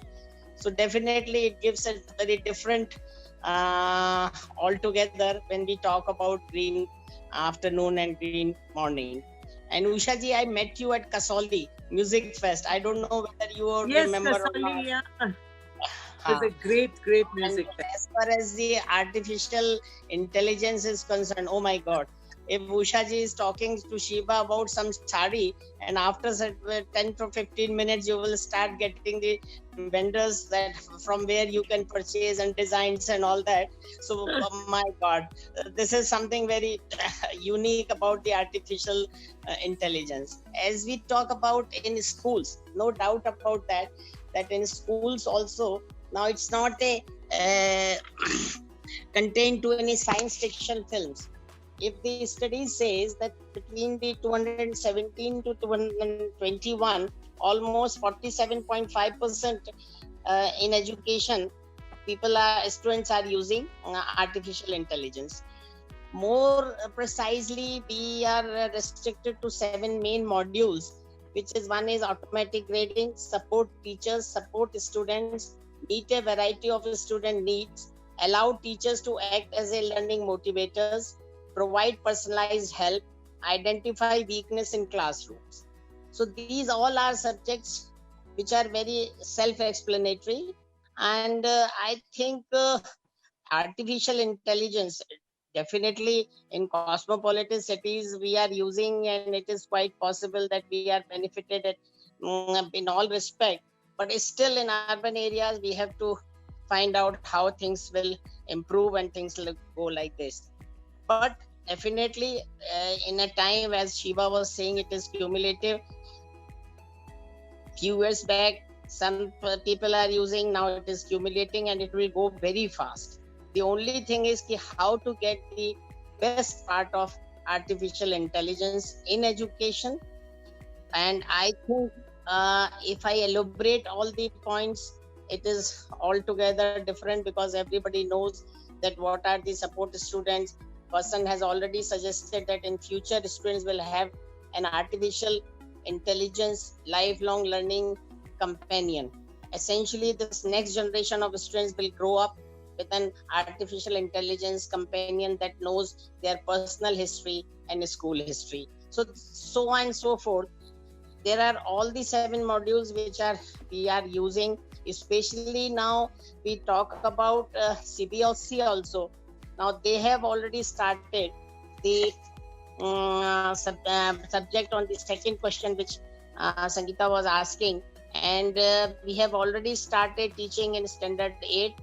So definitely it gives a very different altogether when we talk about green afternoon and green morning. And Usha ji, I met you at Kasauli Music Fest. I don't know whether you remember or not. Yeah. It's a great music. And as far as the artificial intelligence is concerned, oh my God, if Usha ji is talking to Sheeba about some sari, and after 10 to 15 minutes, you will start getting the vendors that from where you can purchase and designs and all that. So, oh my God, this is something very unique about the artificial intelligence. As we talk about in schools, no doubt about that in schools also, now it's not contained to any science fiction films. If the study says that between the 217 to 221, almost 47.5% in education, students are using artificial intelligence. More precisely, we are restricted to 7 main modules, which is one is automatic grading, support teachers, support students, meet a variety of student needs, allow teachers to act as a learning motivators, provide personalized help, identify weakness in classrooms. So these all are subjects which are very self-explanatory, and I think artificial intelligence definitely in cosmopolitan cities we are using, and it is quite possible that we are benefited in all respect. But still in urban areas, we have to find out how things will improve and things will go like this. But definitely in a time, as Sheeba was saying, it is cumulative. Few years back, some people are using, now it is accumulating and it will go very fast. The only thing is how to get the best part of artificial intelligence in education. And I think if I elaborate all the points, it is altogether different because everybody knows that what are the support students. Person has already suggested that in future students will have an artificial intelligence lifelong learning companion. Essentially, this next generation of students will grow up with an artificial intelligence companion that knows their personal history and school history. So on and so forth. There are all the 7 modules which we are using, especially now we talk about CBSE also. Now they have already started the subject on the second question which Sangeeta was asking. And we have already started teaching in standard 8,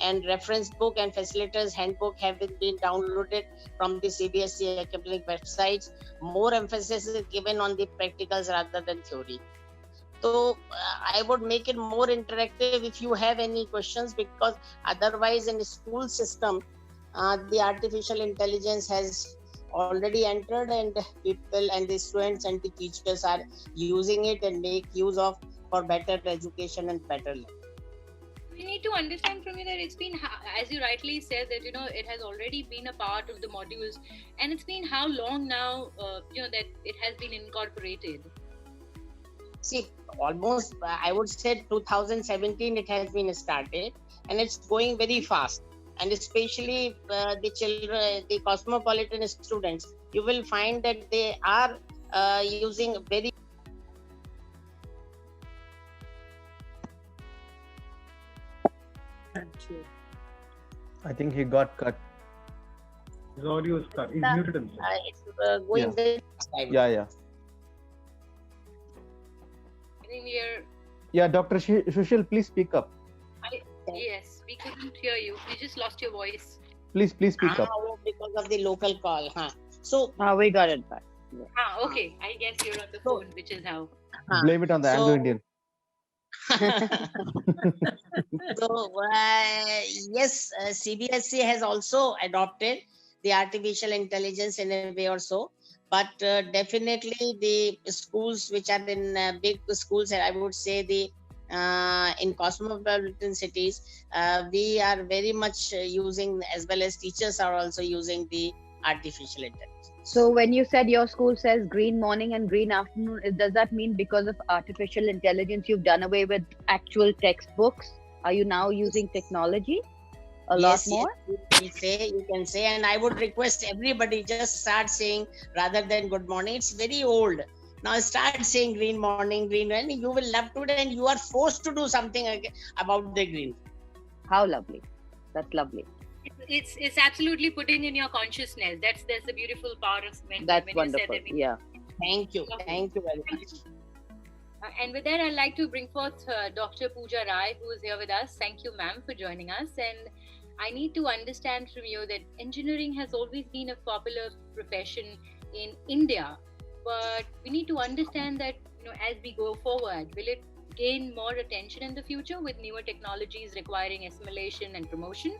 and reference book and facilitators handbook have been downloaded from the CBSE academic websites. More emphasis is given on the practicals rather than theory. So I would make it more interactive if you have any questions, because otherwise in the school system, the artificial intelligence has already entered, and people and the students and the teachers are using it and make use of for better education and better learning. We need to understand from you that it's been, as you rightly said, that it has already been a part of the modules, and it's been how long now that it has been incorporated? See, almost I would say 2017 it has been started, and it's going very fast. And especially the children, the cosmopolitan students, you will find that they are using very. I think he got cut. His audio is cut. He's muted himself. It's going very fast. Yeah. I think we are. Yeah, Dr. Sushil, please speak up. Yes, we couldn't hear you. We just lost your voice. Please speak up. Because of the local call. So we got it back. Okay. I guess you're on the phone, which is how. Blame it on the Anglo-Indian. So yes, CBSE has also adopted the artificial intelligence in a way or so, but definitely the schools which are in big schools, and I would say the in cosmopolitan cities, we are very much using, as well as teachers are also using the artificial intelligence. So when you said your school says green morning and green afternoon, does that mean because of artificial intelligence you've done away with actual textbooks? Are you now using technology a lot more? Yes, you can say, and I would request everybody just start saying, rather than good morning, it's very old. Now start saying green morning, green, and you will love to it, and you are forced to do something about the green. How lovely. That's lovely. It's absolutely putting in your consciousness. That's the beautiful part of when wonderful. You said yeah. Thank you very much. And with that, I'd like to bring forth Dr. Puja Rai, who is here with us. Thank you, ma'am, for joining us. And I need to understand from you that engineering has always been a popular profession in India, but we need to understand that as we go forward, will it gain more attention in the future with newer technologies requiring assimilation and promotion?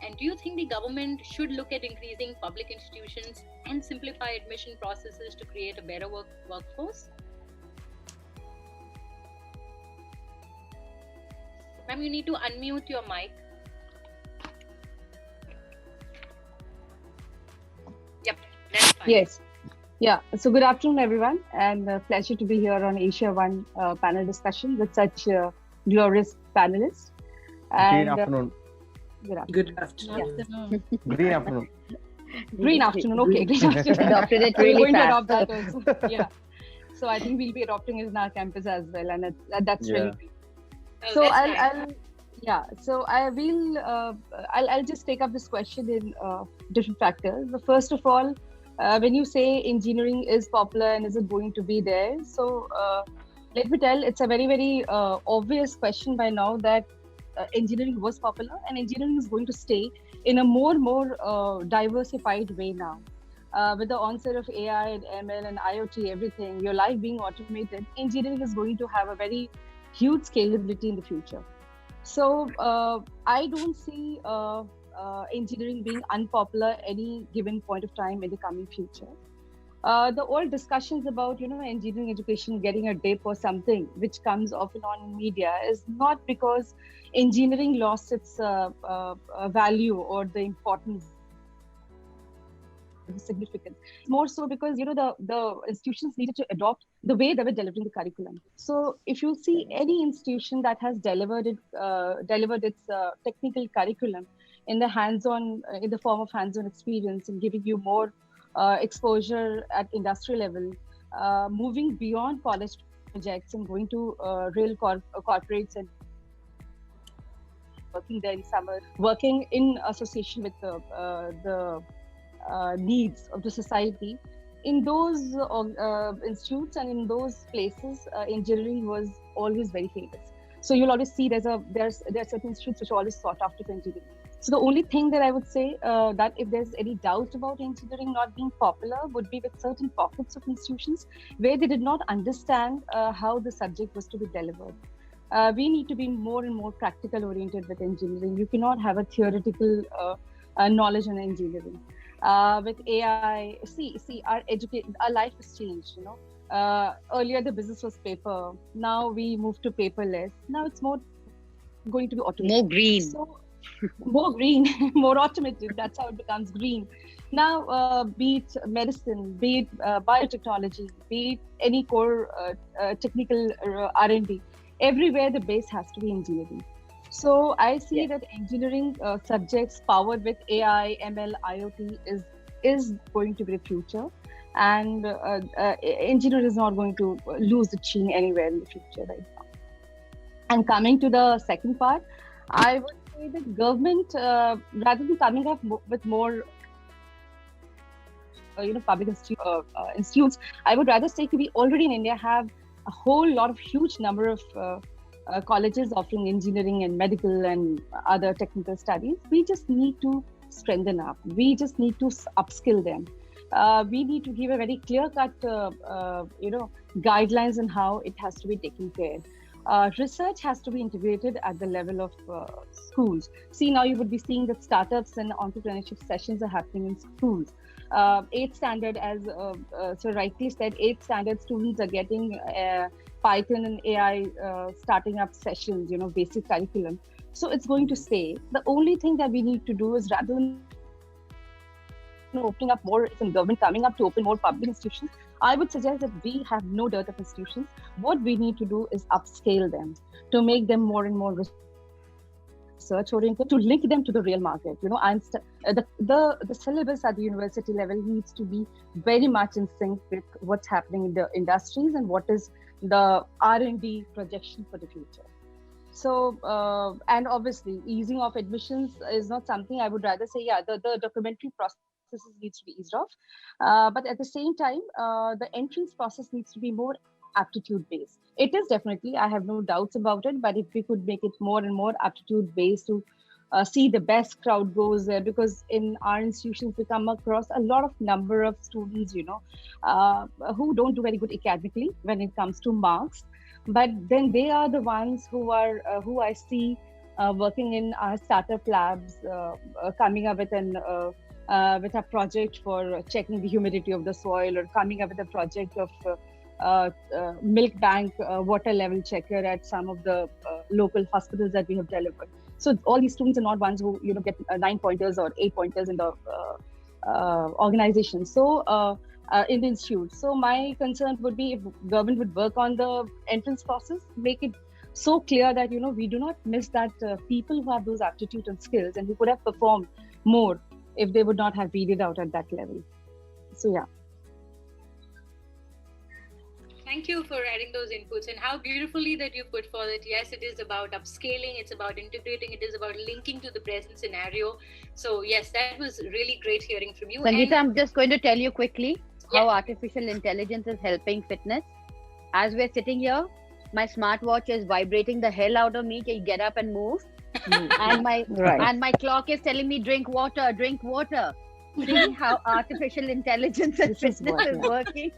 And do you think the government should look at increasing public institutions and simplify admission processes to create a better workforce? Ma'am, you need to unmute your mic. Yep, that's fine. Yes. Yeah. So good afternoon, everyone, and pleasure to be here on AsiaOne panel discussion with such glorious panelists. And, Good afternoon. Good afternoon. Green afternoon. Green afternoon. Okay. Green afternoon. Adopted it really We're going fast. to adopt that also. Yeah. So I think we'll be adopting it in our campus as well, and that's really great. So I'll just take up this question in different factors. But first of all, when you say engineering is popular and is it going to be there? So let me tell, it's a very, very obvious question by now that engineering was popular and engineering is going to stay in a more diversified way now. With the onset of AI and ML and IoT, everything, your life being automated, engineering is going to have a very huge scalability in the future. So I don't see engineering being unpopular at any given point of time in the coming future. The old discussions about engineering education getting a dip or something, which comes often on in media, is not because engineering lost its value or the importance, the significance. It's more so because the institutions needed to adopt the way they were delivering the curriculum. So if you see any institution that has delivered its technical curriculum in the form of hands-on experience and giving you more exposure at industry level, moving beyond college projects and going to real corporates and working there in summer, working in association with the needs of the society. In those institutes and in those places, engineering was always very famous. So you'll always see there are certain institutes which are always sought after for engineering. So the only thing that I would say that if there's any doubt about engineering not being popular would be with certain pockets of institutions where they did not understand how the subject was to be delivered. We need to be more and more practical oriented with engineering. You cannot have a theoretical knowledge on engineering. With AI, see, our life has changed, you know. Earlier the business was paper. Now we moved to paperless. Now it's more going to be automated. More green. So, more green, more automated. That's how it becomes green. Now, be it medicine, be it biotechnology, be it any core technical R&D, everywhere the base has to be engineering. So I see that engineering subjects powered with AI, ML, IoT is going to be the future. And engineering is not going to lose the sheen anywhere in the future right now. And coming to the second part, I would say that government, rather than coming up with more, public institutes, I would rather say we already in India have a whole lot of huge number of colleges offering engineering and medical and other technical studies. We just need to strengthen up. We just need to upskill them. We need to give a very clear-cut, guidelines on how it has to be taken care. Research has to be integrated at the level of schools. See, now you would be seeing that startups and entrepreneurship sessions are happening in schools. 8th standard, as so rightly said, 8th standard students are getting Python and AI starting up sessions, basic curriculum. So it's going to stay. The only thing that we need to do is, rather than opening up more, if government coming up to open more public institutions, I would suggest that we have no dearth of institutions. What we need to do is upscale them to make them more and more research oriented, to link them to the real market. The syllabus at the university level needs to be very much in sync with what's happening in the industries and what is the R&D projection for the future. So, and obviously easing of admissions is not something I would rather say, the documentary process needs to be eased off, but at the same time, the entrance process needs to be more aptitude based. It is definitely, I have no doubts about it, but if we could make it more and more aptitude based to see the best crowd goes there, because in our institutions we come across a lot of number of students, who don't do very good academically when it comes to marks, but then they are the ones who I see working in our startup labs, coming up with with a project for checking the humidity of the soil, or coming up with a project of milk bank water level checker at some of the local hospitals that we have delivered. So all these students are not ones who get 9 pointers or 8 pointers in the organization. So in the institute. So my concern would be, if government would work on the entrance process, make it so clear that we do not miss that people who have those aptitude and skills and who could have performed more if they would not have weeded out at that level. So yeah. Thank you for adding those inputs, and how beautifully that you put forward. Yes, it is about upscaling, it's about integrating, it is about linking to the present scenario. So yes, that was really great hearing from you. Sangeeta, I'm just going to tell you quickly how artificial intelligence is helping fitness. As we're sitting here, my smartwatch is vibrating the hell out of me to get up and move. And my clock is telling me drink water. See how artificial intelligence and fitness is working.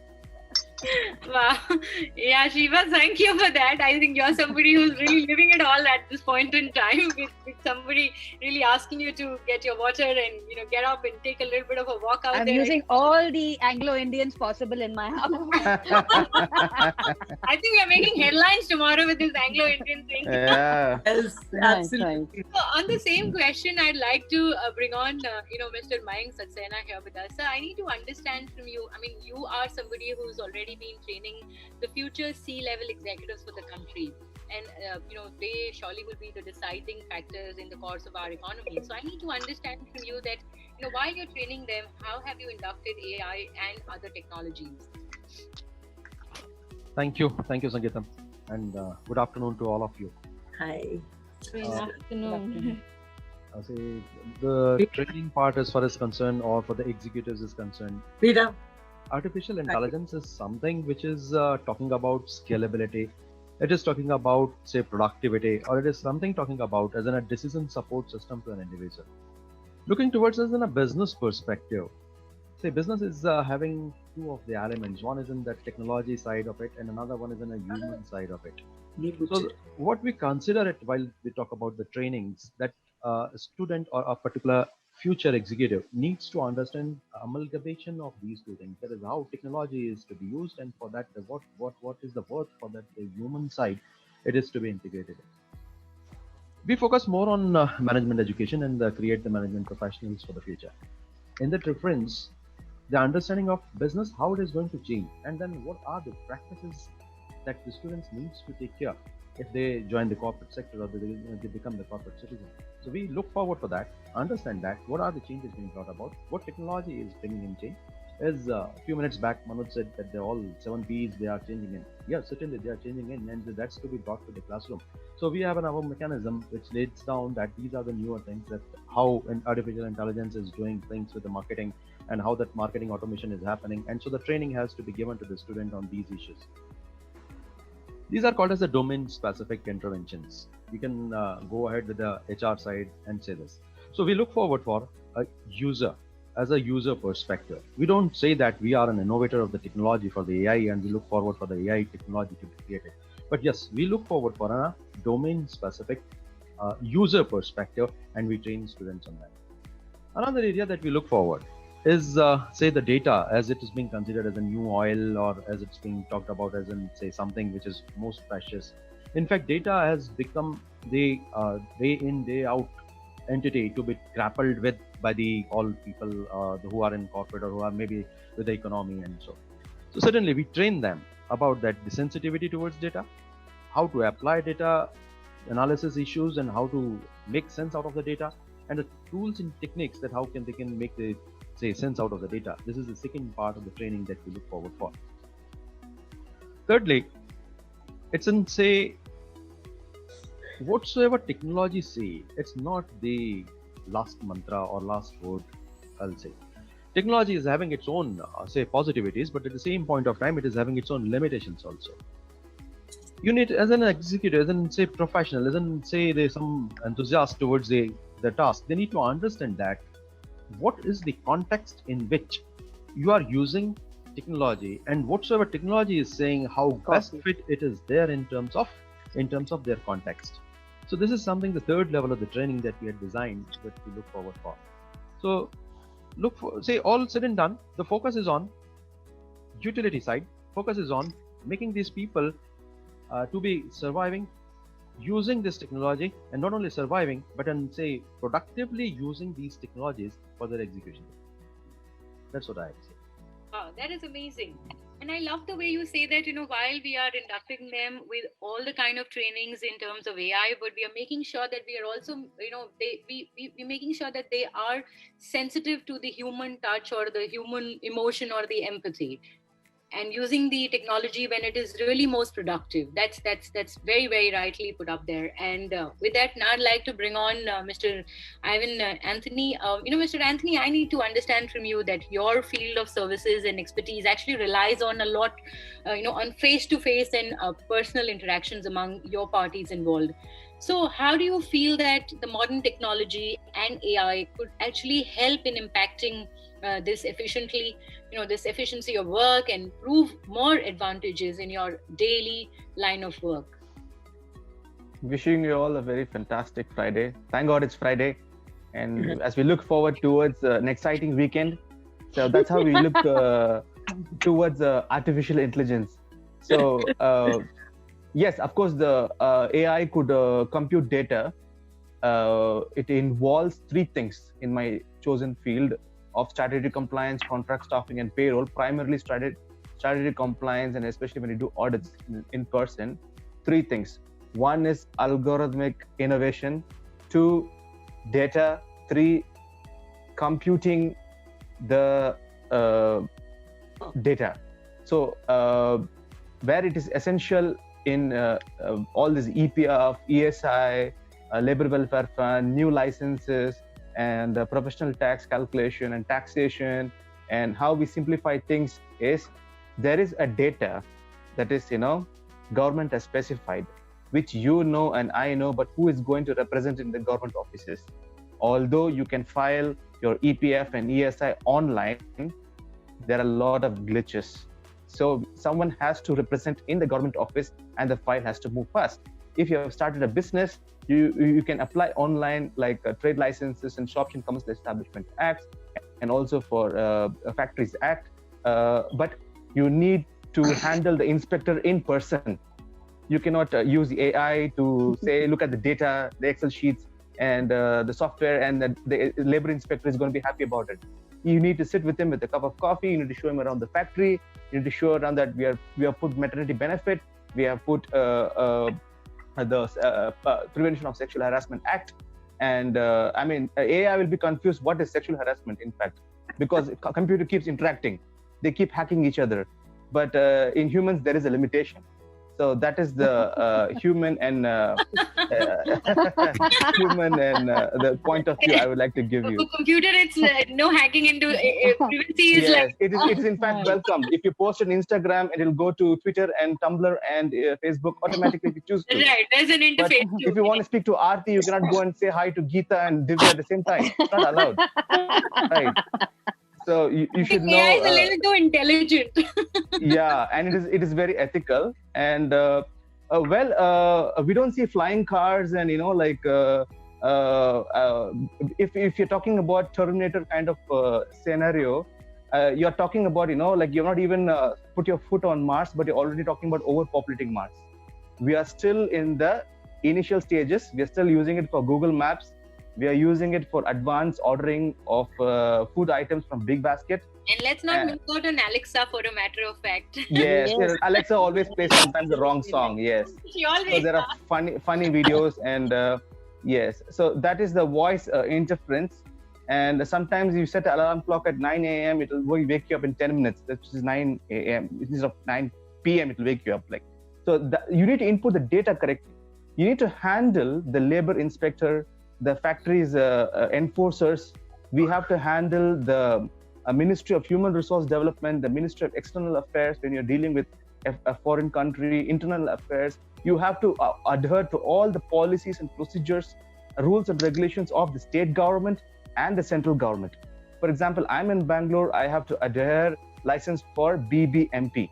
Wow. Yeah, Sheeba, thank you for that. I think you're somebody who's really living it all at this point in time, with somebody really asking you to get your water and get up and take a little bit of a walk out I'm there. using all the Anglo-Indians possible in my house. I think we're making headlines tomorrow with this Anglo-Indian thing. Yeah. Yes, absolutely. So on the same question, I'd like to bring on Mr. Mayank Saxena here with us. So I need to understand from you, I mean, you are somebody who's already been training the future C-level executives for the country, and they surely will be the deciding factors in the course of our economy. So I need to understand from you that while you're training them, how have you inducted AI and other technologies? Thank you, Sangeeta, and good afternoon to all of you. Hi. Good afternoon. I say the training part, as far as concerned, or for the executives is concerned, Peter. artificial intelligence is something which is talking about scalability, It is talking about, say, productivity, or it is something talking about as in a decision support system to an individual. Looking towards as in a business perspective, say business is having two of the elements. One is in the technology side of it, and another one is in a human side of it. So what we consider it while we talk about the trainings, that a student or a particular future executive needs to understand amalgamation of these two things. That is how technology is to be used, and for that, what is the worth for that the human side, it is to be integrated. We focus more on management education and create the management professionals for the future. In that reference, the understanding of business, how it is going to change, and then what are the practices that the students needs to take care if they join the corporate sector or they become the corporate citizen. So we look forward for that, understand that, what are the changes being brought about, what technology is bringing in change. As a few minutes back, Manoj said that they're all 7 Ps, they are changing in. Yes, certainly they are changing in, and that's to be brought to the classroom. So we have our mechanism which lays down that these are the newer things, that how artificial intelligence is doing things with the marketing and how that marketing automation is happening. And so the training has to be given to the student on these issues. These are called as the domain-specific interventions. You can go ahead with the HR side and say this. So we look forward for a user, as a user perspective. We don't say that we are an innovator of the technology for the AI and we look forward for the AI technology to be created. But yes, we look forward for a domain-specific user perspective, and we train students on that. Another area that we look forward is say the data, as it is being considered as a new oil, or as it's being talked about as in say something which is most precious. In fact, data has become the day in day out entity to be grappled with by the all people who are in corporate or who are maybe with the economy and so. So certainly we train them about that, the sensitivity towards data, how to apply data analysis issues and how to make sense out of the data, and the tools and techniques that how they can make the sense out of the data. This is the second part of the training that we look forward for. Thirdly, it's in say whatsoever technology say, it's not the last mantra or last word. I'll say technology is having its own say positivities, but at the same point of time it is having its own limitations also. You need, as an executive, as an say professional, as an say there's some enthusiast towards the task, they need to understand that what is the context in which you are using technology, and whatsoever technology is saying, how best fit it is there in terms of their context. So this is something, the third level of the training that we had designed, that we look forward for. So look for, say all said and done, the focus is on utility side, focus is on making these people to be surviving using this technology, and not only surviving, but and say productively using these technologies for their execution. That's what I would say. Wow, that is amazing. And I love the way you say that, while we are inducting them with all the kind of trainings in terms of AI, but we are making sure that we are also, we're making sure that they are sensitive to the human touch or the human emotion or the empathy, and using the technology when it is really most productive. That's very, very rightly put up there. And with that, now I'd like to bring on Mr. Ivan Anthony. Mr. Anthony, I need to understand from you that your field of services and expertise actually relies on a lot, on face-to-face and personal interactions among your parties involved. So how do you feel that the modern technology and AI could actually help in impacting this efficiently, this efficiency of work, and prove more advantages in your daily line of work? Wishing you all a very fantastic Friday. Thank God it's Friday. And as we look forward towards an exciting weekend, so that's how we look towards artificial intelligence. So yes, of course, the AI could compute data. It involves three things in my chosen field of strategic compliance, contract staffing, and payroll. Primarily strategic compliance, and especially when you do audits in person. Three things. One is algorithmic innovation. 2, data. 3, computing the data. So where it is essential in all this EPF, ESI, labor welfare fund, new licenses, and professional tax calculation and taxation, and how we simplify things is there is a data that is government has specified, which you know and I know, but who is going to represent in the government offices? Although you can file your EPF and ESI online, there are a lot of glitches. So someone has to represent in the government office and the file has to move fast. If you have started a business, you can apply online, like trade licenses and Shops and Commercial Establishment Acts, and also for Factories Act. But you need to handle the inspector in person. You cannot use AI to say, look at the data, the Excel sheets, and the software, and the labor inspector is going to be happy about it. You need to sit with him with a cup of coffee. You need to show him around the factory. You need to show around that we have put maternity benefit. We have put the Prevention of Sexual Harassment Act. And AI will be confused what is sexual harassment, in fact, because computer keeps interacting. They keep hacking each other. But in humans, there is a limitation. So that is the human and the point of view I would like to give you. For computer, it's no hacking into privacy is yes, it is in fact welcomed. If you post on Instagram, it will go to Twitter and Tumblr and Facebook automatically if you choose to. Right, there's an interface. But if you want to speak to Aarti, you cannot go and say hi to Geeta and Divya at the same time. It's not allowed. Right. So you should know. AI is a little too intelligent. Yeah, and it is very ethical. And we don't see flying cars and if you're talking about Terminator kind of scenario, you're talking about you've not even put your foot on Mars, but you're already talking about overpopulating Mars. We are still in the initial stages. We are still using it for Google Maps. We are using it for advanced ordering of food items from Big Basket. And let's not miss out on Alexa, for a matter of fact. Yes. Alexa always plays sometimes the wrong song. Yes. She always so there are funny videos and yes. So that is the voice interference. And sometimes you set an alarm clock at 9 a.m. It will wake you up in 10 minutes. That is 9 a.m. Instead of 9 p.m. it will wake you up. So you need to input the data correctly. You need to handle the labor inspector, the factories enforcers. We have to handle the Ministry of Human Resource Development, the Ministry of External Affairs. When you're dealing with a foreign country, internal affairs, you have to adhere to all the policies and procedures, rules and regulations of the state government and the central government. For example, I'm in Bangalore. I have to adhere license for BBMP,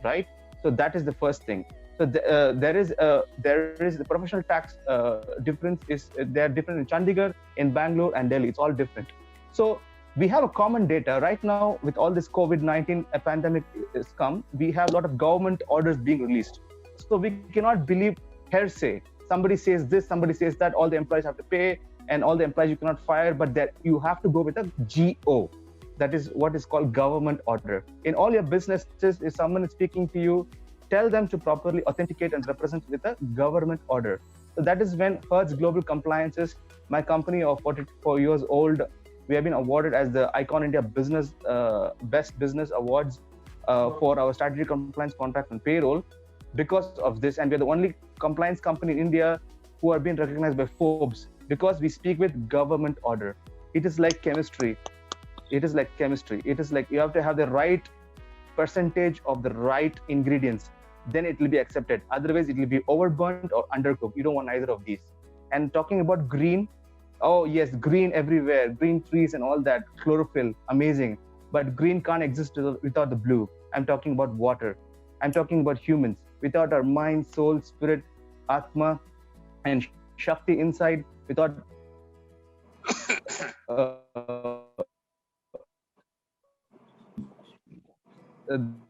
right? So that is the first thing. So there is the professional tax difference is they're different in Chandigarh, in Bangalore and Delhi. It's all different. So we have a common data right now with all this COVID-19 pandemic has come. We have a lot of government orders being released. So we cannot believe hearsay. Somebody says this, somebody says that. All the employees have to pay, and all the employees you cannot fire. But that you have to go with a GO. That is what is called government order. In all your businesses, if someone is speaking to you, tell them to properly authenticate and represent with a government order. So that is when Hertz Global Compliances, my company of 44 years old, we have been awarded as the Icon India Business Best Business Awards for our strategic compliance contract and payroll because of this. And we're the only compliance company in India who are being recognized by Forbes because we speak with government order. It is like chemistry. It is like you have to have the right percentage of the right ingredients, then it will be accepted. Otherwise, it will be overburnt or undercooked. You don't want either of these. And talking about green, oh yes, green everywhere, green trees and all that, chlorophyll, amazing. But green can't exist without the blue. I'm talking about water. I'm talking about humans. Without our mind, soul, spirit, Atma, and Shakti inside, without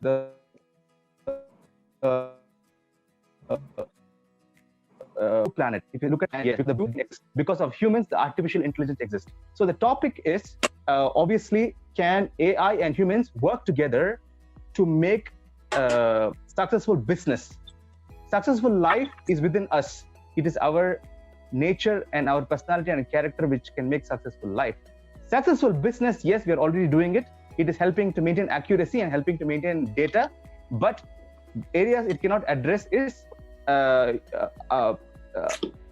the planet. If you look at the blue, because of humans, the artificial intelligence exists. So the topic is obviously, can AI and humans work together to make successful business? Successful life is within us. It is our nature and our personality and character which can make successful life. Successful business, yes, we are already doing it. It is helping to maintain accuracy and helping to maintain data, but areas it cannot address is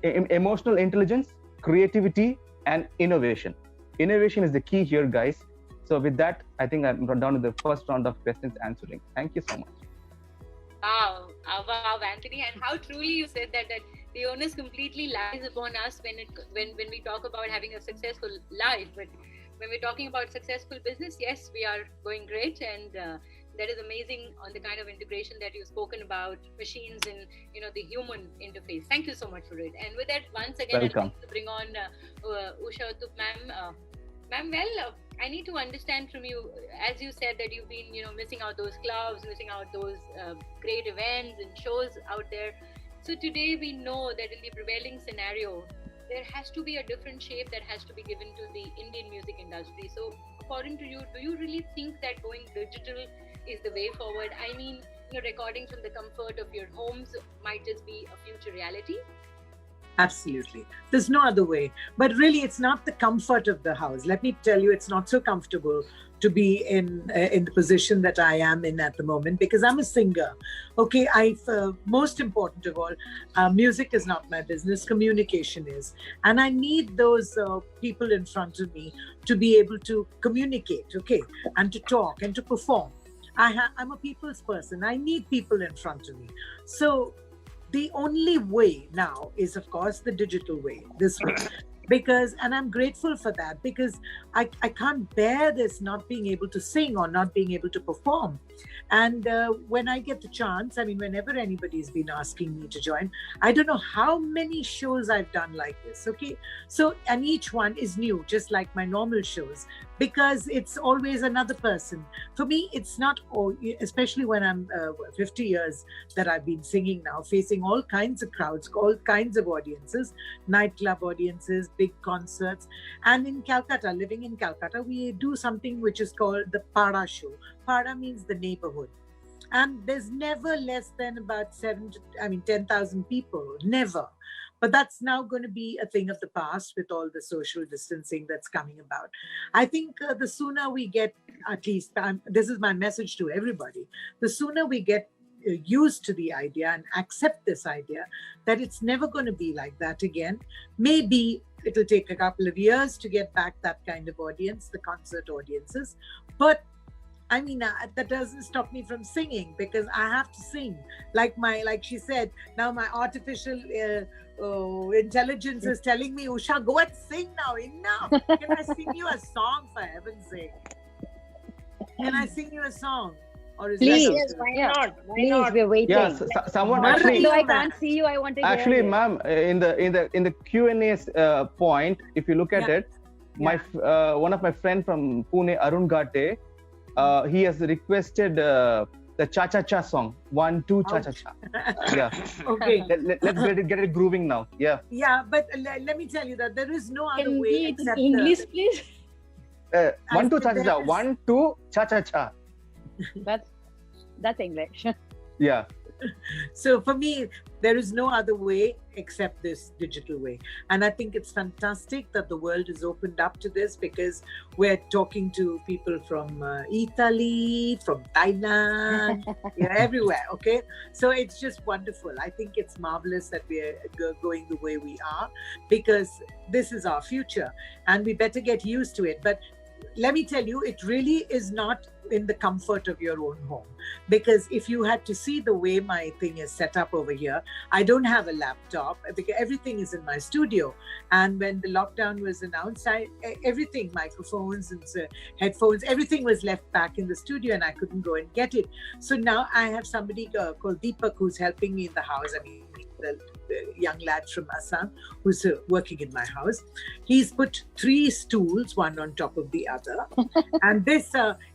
emotional intelligence, creativity, and innovation. Innovation is the key here, guys. So with that, I think I'm down to the first round of questions answering. Thank you so much. Wow, Anthony, and how truly you said that the onus completely lies upon us when we talk about having a successful life. But when we're talking about successful business, yes, we are going great, and that is amazing on the kind of integration that you've spoken about, machines and the human interface. Thank you so much for it. And with that, once again, I'd like to bring on Usha, Uthup, ma'am. Ma'am, well, I need to understand from you, as you said that you've been, missing out those clubs, missing out those great events and shows out there. So today we know that in the prevailing scenario, there has to be a different shape that has to be given to the Indian music industry. So according to you, do you really think that going digital is the way forward? I mean, recording from the comfort of your homes might just be a future reality? Absolutely. There's no other way. But really, it's not the comfort of the house. Let me tell you, it's not so comfortable to be in the position that I am in at the moment, because I'm a singer. Okay, most important of all, music is not my business, communication is. And I need those people in front of me to be able to communicate, okay, and to talk and to perform. I'm a people's person. I need people in front of me. So the only way now is, of course, the digital way, this way. And I'm grateful for that, because I can't bear this not being able to sing or not being able to perform. And when I get the chance, I mean, whenever anybody's been asking me to join, I don't know how many shows I've done like this, okay? So, and each one is new, just like my normal shows, because it's always another person. For me, it's not, especially when I'm 50 years that I've been singing now, facing all kinds of crowds, all kinds of audiences, nightclub audiences, big concerts. And in Calcutta, living in Calcutta, we do something which is called the Pada show. Pada means the neighborhood. And there's never less than about 10,000 people, never. But that's now going to be a thing of the past with all the social distancing that's coming about. I think the sooner we get, at least, this is my message to everybody, the sooner we get used to the idea and accept this idea that it's never going to be like that again. Maybe it'll take a couple of years to get back that kind of audience, the concert audiences. But I mean, that doesn't stop me from singing, because I have to sing. Like she said, now my artificial intelligence is telling me, Usha, go and sing now, enough. Can I sing you a song, for heaven's sake? Can I sing you a song? Or is please, yes, why not? Why not? We're waiting. Yeah, someone actually. I can't see you. I want to hear actually, you. ma'am, in the Q&A point, if you look at it, one of my friend from Pune, Arun Gate, he has requested the cha-cha-cha song. 1, 2, cha-cha-cha. Yeah. Okay. Let's get it grooving now. Yeah. Yeah, but let me tell you that there is no other way except English, please. 1, 2, cha-cha-cha. 1, 2, cha-cha-cha. That's English. Yeah. So for me, there is no other way except this digital way. And I think it's fantastic that the world is opened up to this, because we're talking to people from Italy, from Thailand, everywhere, okay? So it's just wonderful. I think it's marvelous that we're going the way we are, because this is our future and we better get used to it. But let me tell you, it really is not in the comfort of your own home, because if you had to see the way my thing is set up over here, I don't have a laptop, because everything is in my studio. And when the lockdown was announced, everything, microphones and headphones, everything was left back in the studio, and I couldn't go and get it. So now I have somebody called Deepak who's helping me in the house. I mean, the young lad from Assam who's working in my house. He's put 3 stools, one on top of the other. And this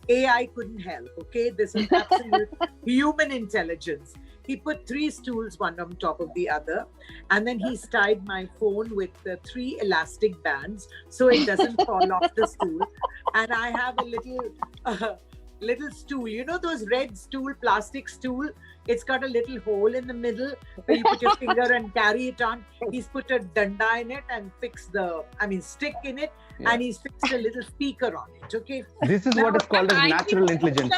AI couldn't help, okay? This is absolute human intelligence. He put 3 stools, one on top of the other. And then he's tied my phone with 3 elastic bands so it doesn't fall off the stool. And I have a little stool, you know those red stool, plastic stool? It's got a little hole in the middle where you put your finger and carry it on. He's put a danda in it and stick in it, and he's fixed a little speaker on it, okay? This is what is called as natural intelligence.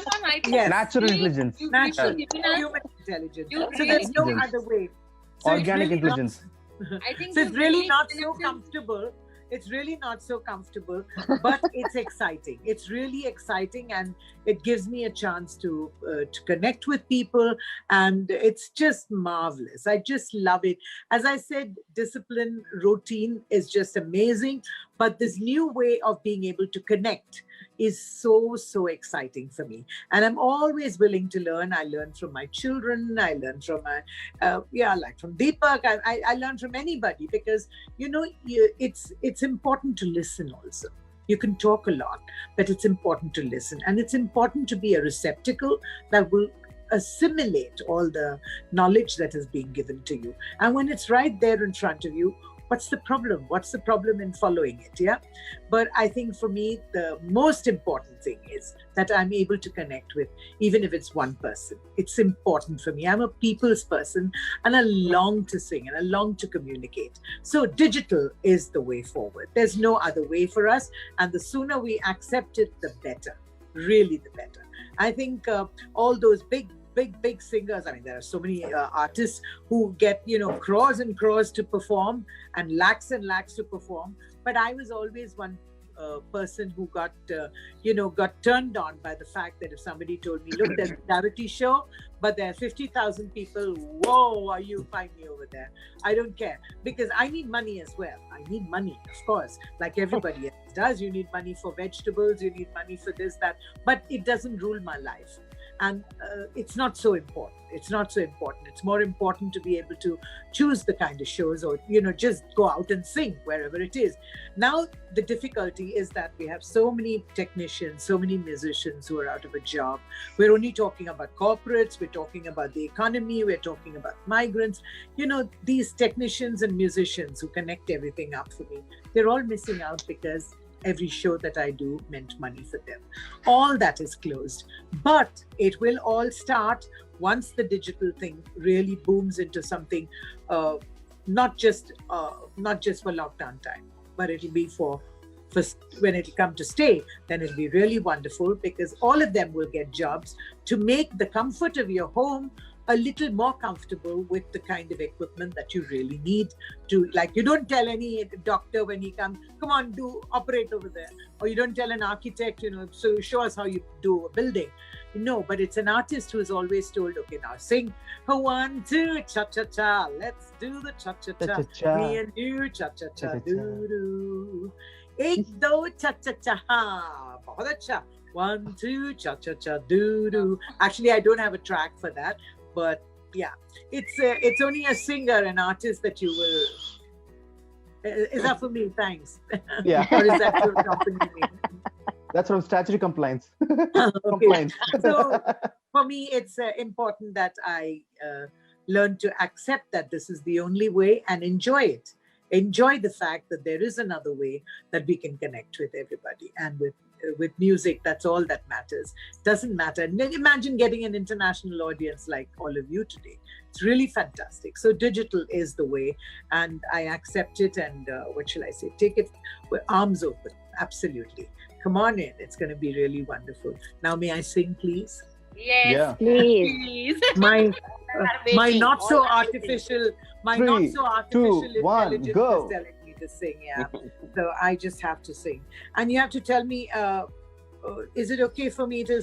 Yes. Natural intelligence. Natural, human intelligence. So there's no other way. So organic intelligence. I think so it's really not so comfortable. It's really not so comfortable, but it's exciting. It's really exciting, and It gives me a chance to connect with people, and it's just marvelous. I just love it. As I said, discipline, routine is just amazing. But this new way of being able to connect is so exciting for me, and I'm always willing to learn. I learn from my children, I learn from my like from Deepak, I learn from anybody, because it's important to listen also. You can talk a lot, but it's important to listen, and it's important to be a receptacle that will assimilate all the knowledge that is being given to you. And when it's right there in front of you, what's the problem? What's the problem in following it? Yeah. But I think for me, the most important thing is that I'm able to connect with, even if it's one person. It's important for me. I'm a people's person, and I long to sing and I long to communicate. So digital is the way forward. There's no other way for us. And the sooner we accept it, the better. Really, the better. I think all those big singers, I mean, there are so many artists who get, crores and crores to perform and lakhs to perform. But I was always one person who got turned on by the fact that if somebody told me, look, there's a charity show, but there are 50,000 people, whoa, are you find me over there? I don't care, because I need money as well. I need money, of course, like everybody else does. You need money for vegetables, you need money for this, that, but it doesn't rule my life. And it's not so important. It's not so important. It's more important to be able to choose the kind of shows, or, just go out and sing wherever it is. Now, the difficulty is that we have so many technicians, so many musicians who are out of a job. We're only talking about corporates. We're talking about the economy. We're talking about migrants. These technicians and musicians who connect everything up for me, they're all missing out because every show that I do meant money for them. All that is closed, but it will all start once the digital thing really booms into something, not just for lockdown time, but it'll be for when it'll come to stay. Then it'll be really wonderful, because all of them will get jobs to make the comfort of your home a little more comfortable with the kind of equipment that you really need to, like, you don't tell any doctor when he comes, come on, operate over there. Or you don't tell an architect, so show us how you do a building. No, but it's an artist who is always told, okay, now sing 1, 2, cha-cha-cha, let's do the cha-cha-cha, me and you, cha-cha-cha, doo-doo. 1, 2, cha-cha-cha, bahut acha. 1, 2, cha-cha-cha, doo-doo. Actually, I don't have a track for that. But yeah, it's only a singer, an artist that you will. Is that for me? Thanks. Yeah. Or is that your company name? That's from statutory compliance. Okay. So for me, it's important that I learn to accept that this is the only way and enjoy it. Enjoy the fact that there is another way that we can connect with everybody, and with music. That's all that matters. Doesn't matter. And then imagine getting an international audience like all of you today. It's really fantastic. So digital is the way, and I accept it. And what shall I say? Take it with arms open. Absolutely. Come on in. It's going to be really wonderful. Now, may I sing, please? Yes, Yeah. please. My not so All artificial, my 3, not so artificial 2, 1, intelligence go. is telling me to sing. Yeah. So I just have to sing, and you have to tell me. Is it okay for me to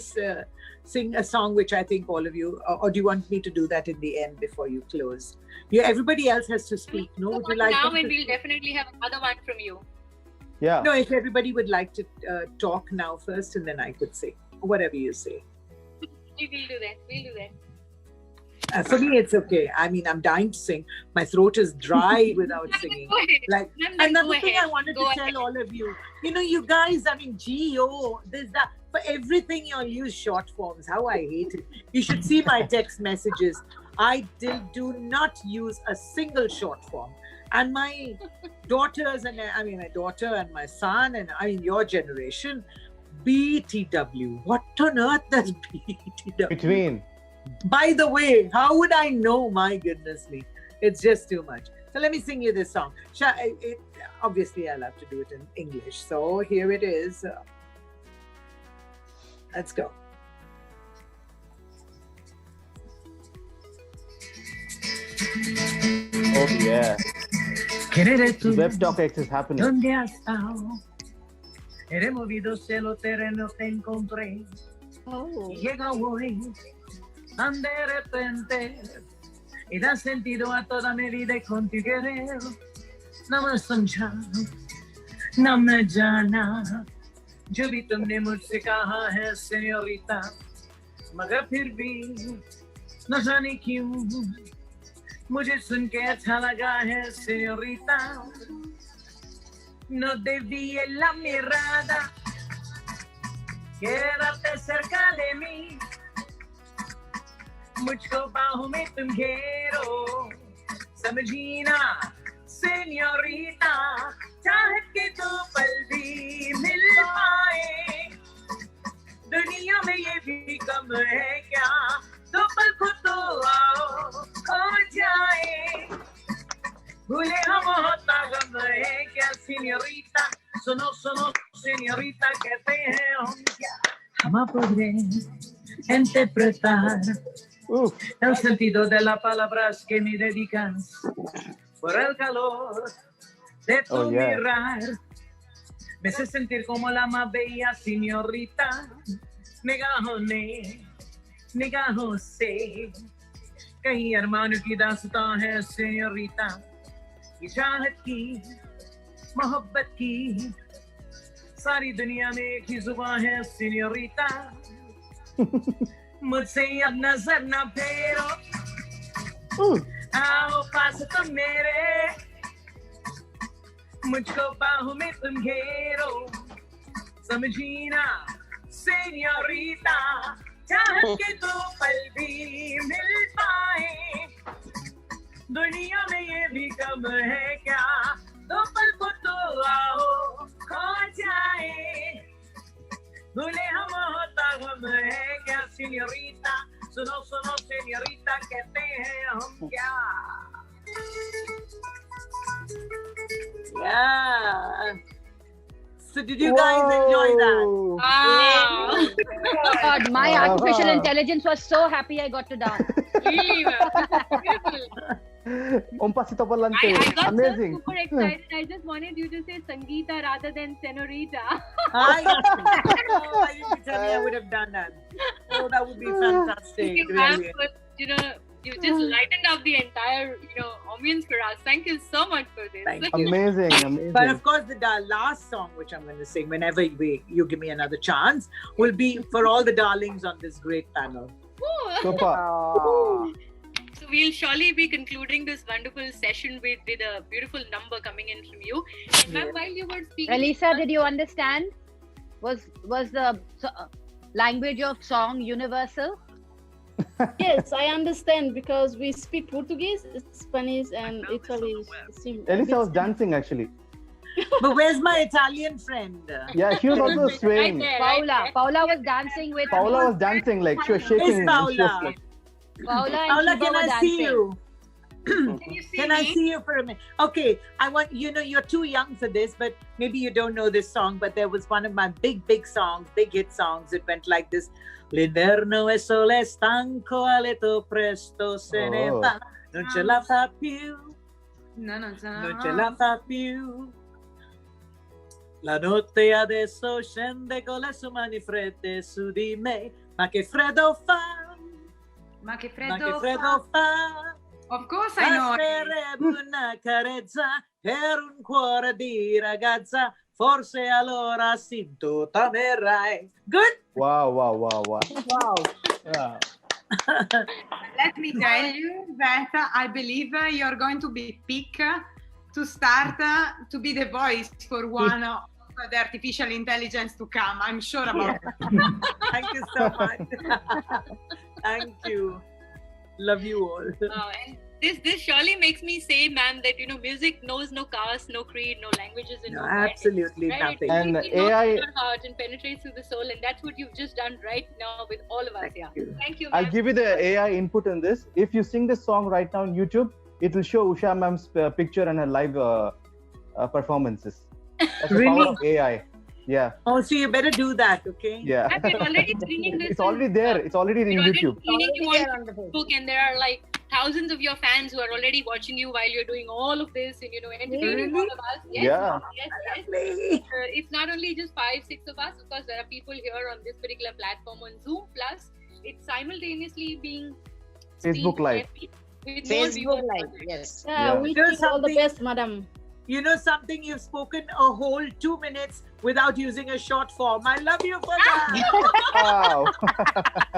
sing a song which I think all of you, or do you want me to do that in the end before you close? Yeah, everybody else has to speak. No, would you like now, them and to we'll definitely have another one from you. Yeah. No, if everybody would like to talk now first, and then I could sing, whatever you say. We will do that. We'll do that. For me, it's okay. I mean, I'm dying to sing. My throat is dry without singing. Go ahead. Like, Nandini, another go thing ahead. I wanted Go to tell all of you, you guys, I mean, there's that. For everything, you'll use short forms. How I hate it. You should see my text messages. I do not use a single short form. And my daughters, my daughter and my son, and your generation, BTW. What on earth does BTW? Between. By the way, how would I know? My goodness me. It's just too much. So let me sing you this song. Obviously, I'll have to do it in English. So here it is. Let's go. Oh, yeah. WebTalkX is happening. ¿Dónde has estado? En el movido cielo terreno te encontré. Oh. Llega hoy, ande de repente, y da sentido a toda mi vida con tu querer. No me समझा, no me जाना, जो भी तुमने मुझसे कहा है señorita, मगर फिर भी न जाने क्यों मुझे सुन के अच्छा लगा है señorita. No desvíe la mirada, quédate cerca de mí, मुझको बाहों में तुम घेरो, समझीना señorita, चाहत के दो पल भी मिल पाए, दुनिया में ये भी कम है क्या, दो पल को तो आओ खो जाए, भूले हम होता गम है क्या señorita, सुनो सुनो señorita, कहते हैं हम क्या, हम podré interpretar el sentido de las palabras que me dedicas, por el calor de tu mirar, me hace sentir como la más bella señorita, निगाहों से कहीं अरमानों की दास्तां है señorita, ये चाहत की मोहब्बत की सारी दुनिया में एक ही जुबान है señorita, मुझसे अब नजर न फेरो, आओ पास तुम मेरे, मुझको बाहों में तुम घेरो, समझीना señorita, चाहत के दो पल भी मिल पाए, दुनिया में ये भी कम है क्या, दो पल को तो आओ खो जाए, भूले हम होता गम है क्या señorita, सुनो सुनो señorita, कहते हैं हम क्या. Yeah. So did you guys enjoy that? Wow. God, my artificial intelligence was so happy I got to dance. Really beautiful. Un pasito por delante. I got Amazing. so super excited. I just wanted you to say Sangeeta rather than Senorita. I didn't tell me I would have done that. Oh, that would be fantastic. Really. You know, you just lightened up the entire, ambience for us. Thank you so much for this. Thank you. Amazing. But of course, the last song which I'm going to sing whenever you give me another chance will be for all the darlings on this great panel. Super. So we'll surely be concluding this wonderful session with a beautiful number coming in from you. And ma'am, while you were speaking, Elisa, did you understand? Was the language of song universal? Yes, I understand because we speak Portuguese, Spanish, and Italy. Elisa was dancing actually. But where's my Italian friend? Yeah, she was also swaying. Paola was dancing with. Paola was dancing like she was shaking. Where's Paola? Paola, can I see you? Can I see you for a minute? Okay, I want you're too young for this, but maybe you don't know this song. But there was one of my big songs, big hit songs. It went like this: L'inverno è sole stanco, a letto presto se ne va, non ce la fa più, non ce la fa più. La notte adesso scende con le sue mani fredde su di me, ma che freddo fa, Ma che freddo freddo fa. Of course I know. Basterebbe una carezza per un cuore di ragazza, forse allora sì, tu t'amerai. Good? Wow. Yeah. Let me tell you that I believe you're going to be picked to start to be the voice for one of the artificial intelligence to come. I'm sure about that. Thank you so much. Thank you. Love you all. And this surely makes me say, ma'am, that music knows no caste, no creed, no languages, and No, no absolutely right? nothing. And It AI, knocks your heart and penetrates through the soul, and that's what you've just done right now with all of us here. Thank you. I'll Ma'am. give you the AI input in this. If you sing this song right now on YouTube, it will show Usha ma'am's picture and her live performances. That's the power of AI. Yeah. Oh, so you better do that, okay? Yeah. I've been already screening this. It's already there. It's already in We're already YouTube. screening you on Facebook, and there are like thousands of your fans who are already watching you while you're doing all of this and, entertaining all of us. Yes, Yeah. yes. It's not only just 5-6 of us. Of course, there are people here on this particular platform on Zoom. Plus, it's simultaneously being Facebook Live. with more Facebook viewers. Live, yes. Yeah, we You know wish you all the something? best, madam. You know something? You've spoken a whole 2 minutes without using a short form. I love you for that. Wow.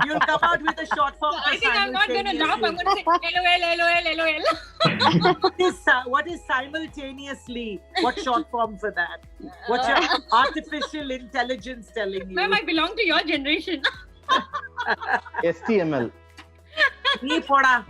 You'll come out with a short form. So I think I'm not going to laugh. I'm going to say LOL. What is simultaneously? What short form for that? What's your artificial intelligence telling you? Ma'am, I belong to your generation. STML. Ni poda.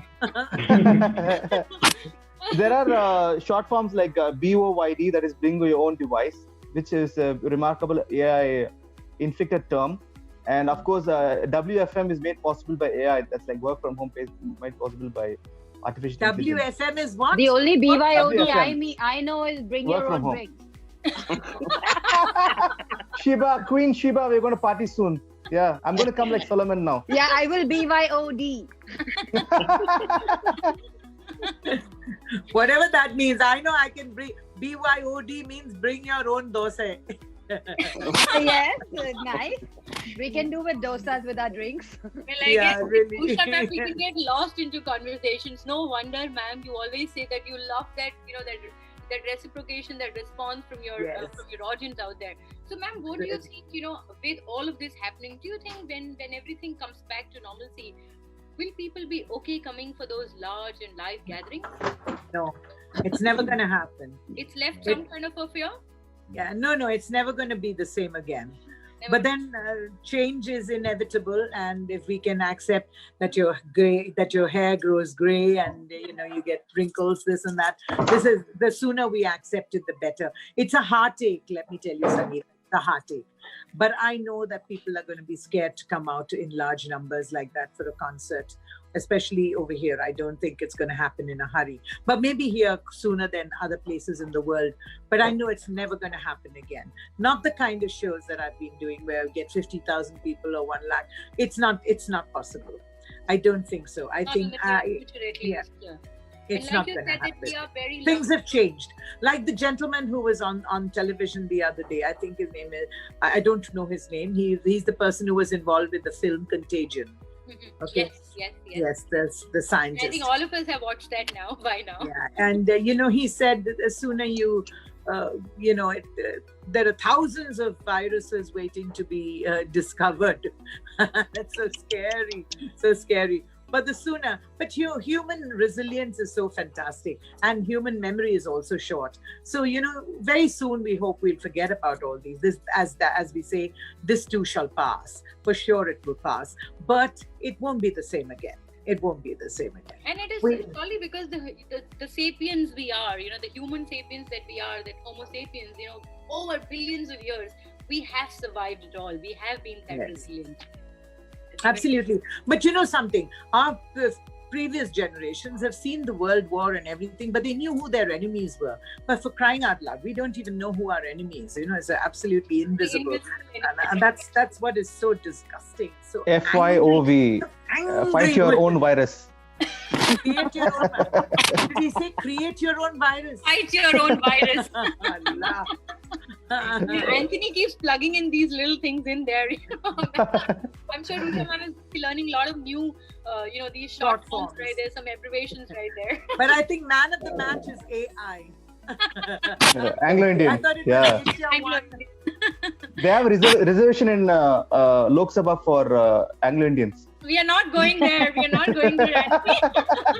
There are short forms like BOYD, that is bring your own device, which is a remarkable AI inflected term. And of course, WFM is made possible by AI. That's like work from home page made possible by artificial intelligence. WFM is what? The only BYOD WFM. I know is bring Work your from own home. drinks. Queen Sheeba, we're going to party soon. Yeah, I'm going to come like Solomon now. Yeah, I will BYOD. Whatever that means. I know I can bring. BYOD means bring your own dosa. Yes, nice. We can do with dosas with our drinks. Well, I Yeah, guess really. Usha, ma'am, we can get lost into conversations. No wonder, ma'am, you always say that you love that, that reciprocation, that response from your Yes. audience out there. So, ma'am, what do you think, with all of this happening, do you think when everything comes back to normalcy, will people be okay coming for those large and live gatherings? No, it's never going to happen. It's left some kind of a fear? Yeah, no, it's never going to be the same again. Never. But then change is inevitable, and if we can accept that your hair grows gray and you get wrinkles, this and that, the sooner we accept it, the better. It's a heartache, let me tell you, Sangeeta. It's a heartache. But I know that people are going to be scared to come out in large numbers like that for a concert, especially over here. I don't think it's going to happen in a hurry, but maybe here sooner than other places in the world. But I know it's never going to happen again. Not the kind of shows that I've been doing where I get 50,000 people or 1 lakh. It's not possible. I don't think so. I Not think in the near future, at least. yeah. And It's like not you going to said, that happen. we are very Things lucky. have changed. Like the gentleman who was on television the other day, I think his name is, I don't know his name. He's the person who was involved with the film Contagion. Mhm. Okay. Yes. That's the scientist. I think all of us have watched that now, by now. Yeah, and he said that as sooner there are thousands of viruses waiting to be discovered. That's so scary. But human resilience is so fantastic, and human memory is also short. So very soon we hope we'll forget about all these. This, as we say, this too shall pass. For sure, it will pass, but it won't be the same again. It won't be the same again. And it is probably because the sapiens we are, the human sapiens that we are, that Homo sapiens, over billions of years, we have survived it all. We have been that resilient. Absolutely. But something, our previous generations have seen the world war and everything, but they knew who their enemies were. But for crying out loud, we don't even know who our enemies. It's absolutely invisible. And that's what is so disgusting. So FYOV. Fight your own virus. Create your own virus. Did he say create your own virus? Fight your own virus. Allah. Anthony keeps plugging in these little things in there. I'm sure Usha ma'am is learning a lot of new, these short forms, right? There's some abbreviations right there. But I think man of the match is AI. Anglo-Indian. I thought it Yeah. was AsiaOne. They have reservation in Lok Sabha for Anglo-Indians. We are not going there. We are not going there, Anthony.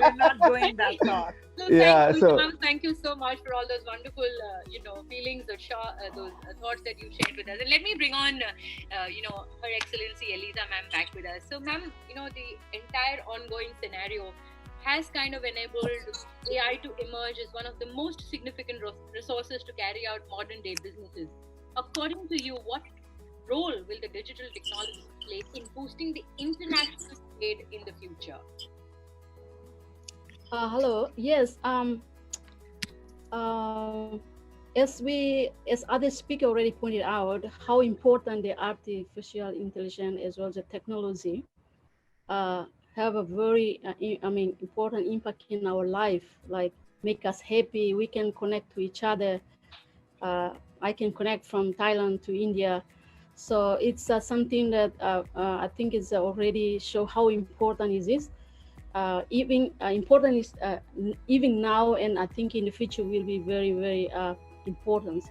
We're not going that far. So Yeah, thank you, so- ma'am. Thank you so much for all those wonderful, feelings, those thoughts that you shared with us. And let me bring on, Her Excellency Elisa, ma'am, back with us. So, ma'am, the entire ongoing scenario has kind of enabled AI to emerge as one of the most significant resources to carry out modern day businesses. According to you, what role will the digital technology play in boosting the international trade in the future? Hello. Yes. As other speaker already pointed out, how important the artificial intelligence as well as the technology have a very, important impact in our life, like make us happy. We can connect to each other. I can connect from Thailand to India. So it's something that I think is already show how important it is. Even important is even now, and I think in the future will be very, very important.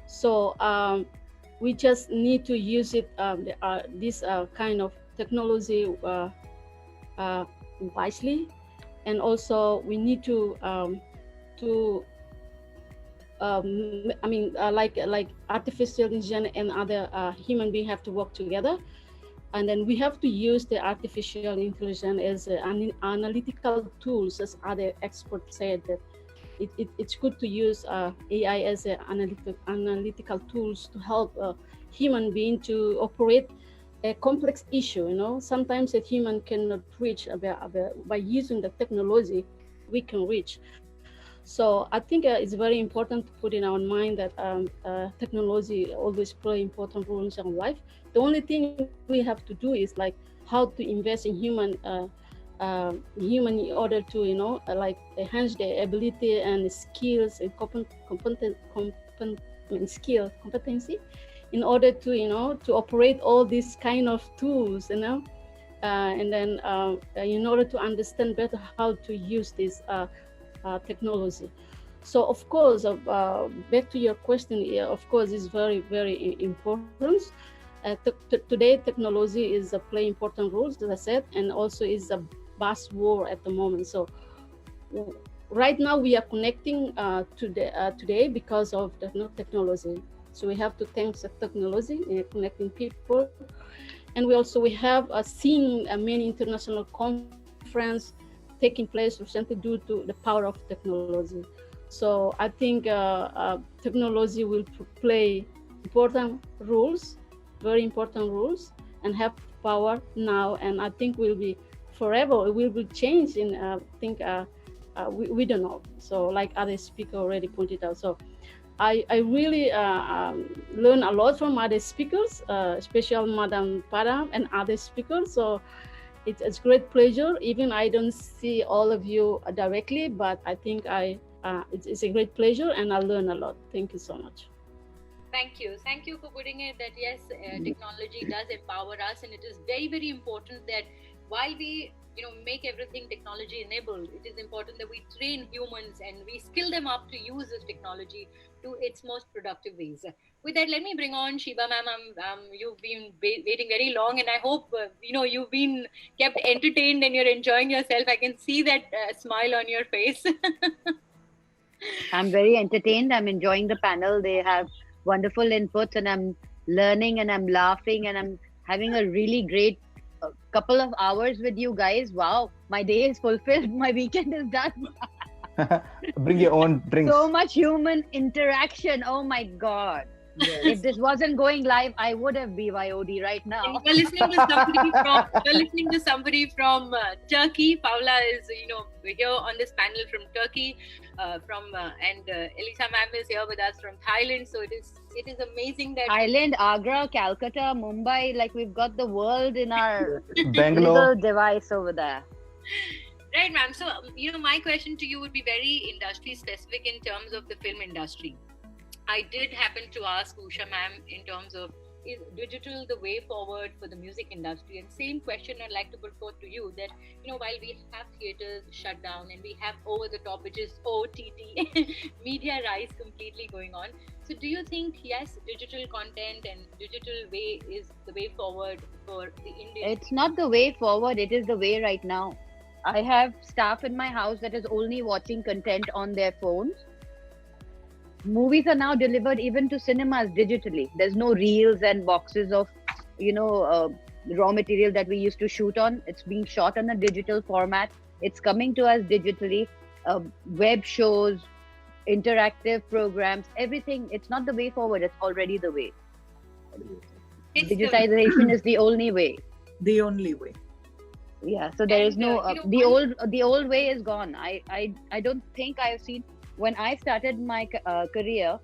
So we just need to use it, this kind of technology wisely, and also we need to like artificial intelligence and other human beings have to work together, and then we have to use the artificial intelligence as an analytical tools, as other experts said that it's good to use AI as an analytical tools to help human being to operate a complex issue. Sometimes a human cannot reach by using the technology we can reach. So I think it's very important to put in our mind that technology always play important roles in our life. The only thing we have to do is like how to invest in human in order to like enhance their ability and skills and competency in order to to operate all these kind of tools, and then in order to understand better how to use this technology. So of course, back to your question, of course, is very, very important. Today, technology is play important roles, as I said, and also is a buzzword at the moment. So right now we are connecting today because of the technology. So we have to thank the technology in connecting people, and we have seen many international conferences taking place recently due to the power of technology. So I think technology will play important roles, very important roles, and have power now, and I think will be forever. It will be changed in I think we don't know. So like other speaker already pointed out. So I really learn a lot from other speakers, especially Madam Pradhan and other speakers. So it's great pleasure. Even I don't see all of you directly, but I think it's a great pleasure, and I learn a lot. Thank you so much. Thank you for putting it that yes, technology does empower us, and it is very, very important that while we make everything technology enabled, it is important that we train humans and we skill them up to use this technology to its most productive ways. With that, let me bring on Sheeba ma'am. You've been waiting very long, and I hope you've been kept entertained and you're enjoying yourself. I can see that smile on your face. I'm very entertained. I'm enjoying the panel. They have wonderful inputs, and I'm learning, and I'm laughing, and I'm having a really great couple of hours with you guys. Wow, my day is fulfilled. My weekend is done. Bring your own drinks. So much human interaction. Oh my God. Yes. If this wasn't going live, I would have BYOD right now. You're listening to somebody from Turkey. Paola is, here on this panel from Turkey. And Elisa ma'am is here with us from Thailand. So it is amazing that Thailand, Agra, Calcutta, Mumbai, like we've got the world in our Bangalore little device over there. Right, ma'am. So, my question to you would be very industry specific in terms of the film industry. I did happen to ask Usha ma'am in terms of, is digital the way forward for the music industry? And same question I'd like to put forth to you that, while we have theaters shut down and we have over the top, which is OTT, media rise completely going on. So do you think, yes, digital content and digital way is the way forward for the Indian? It's not the way forward. It is the way right now. I have staff in my house that is only watching content on their phones. Movies are now delivered even to cinemas digitally. There's no reels and boxes of, raw material that we used to shoot on. It's being shot on a digital format. It's coming to us digitally. Web shows, interactive programs, everything. It's not the way forward. It's already the way. Digitization is the only way. The only way. Yeah. So there is no the old way is gone. I don't think I've seen. When I started my career,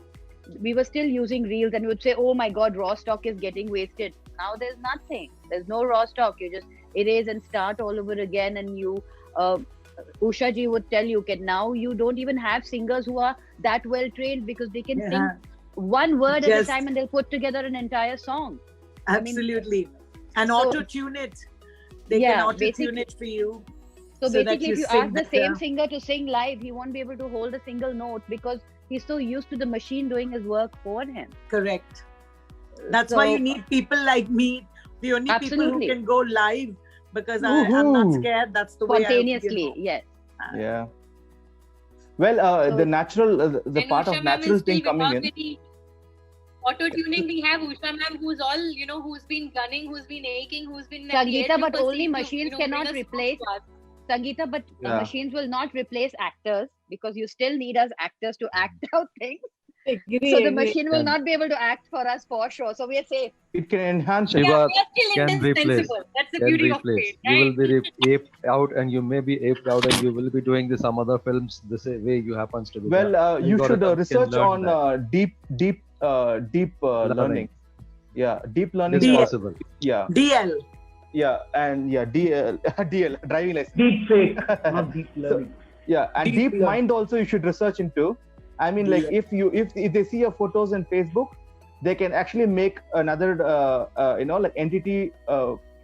we were still using reels, and we would say, oh my God, raw stock is getting wasted. Now there's nothing. There's no raw stock. erase and start all over again. And you, Usha ji would tell you, now you don't even have singers who are that well trained, because they can sing one word at a time and they'll put together an entire song. Absolutely. And auto-tune it. They can auto-tune it for you. So basically, if you ask the same singer to sing live, he won't be able to hold a single note because he's so used to the machine doing his work for him. Correct. That's why you need people like me. The only people who can go live, because I'm not scared. That's the way spontaneously, yes. Yeah. Well, the natural, the part of natural thing coming in. Auto-tuning, we have Usha ma'am, who's all, who's been gunning, who's been aching, who's been... Sangeeta, but only machines cannot replace... Sangeeta, but machines will not replace actors, because you still need us actors to act out things. So the machine will not be able to act for us for sure. So we are safe. It can enhance. Shiva can replace. That's the beauty of it. Right? You will be aped out, and you may be aped out, and you will be doing some other films the same way you happens to be. Well, you should research on deep learning. Yeah, deep learning is possible. Yeah. DL. Yeah, and DL, driving license. Deep fake, not deep learning. And deep mind also you should research into. I mean, like if they see your photos on Facebook, they can actually make another entity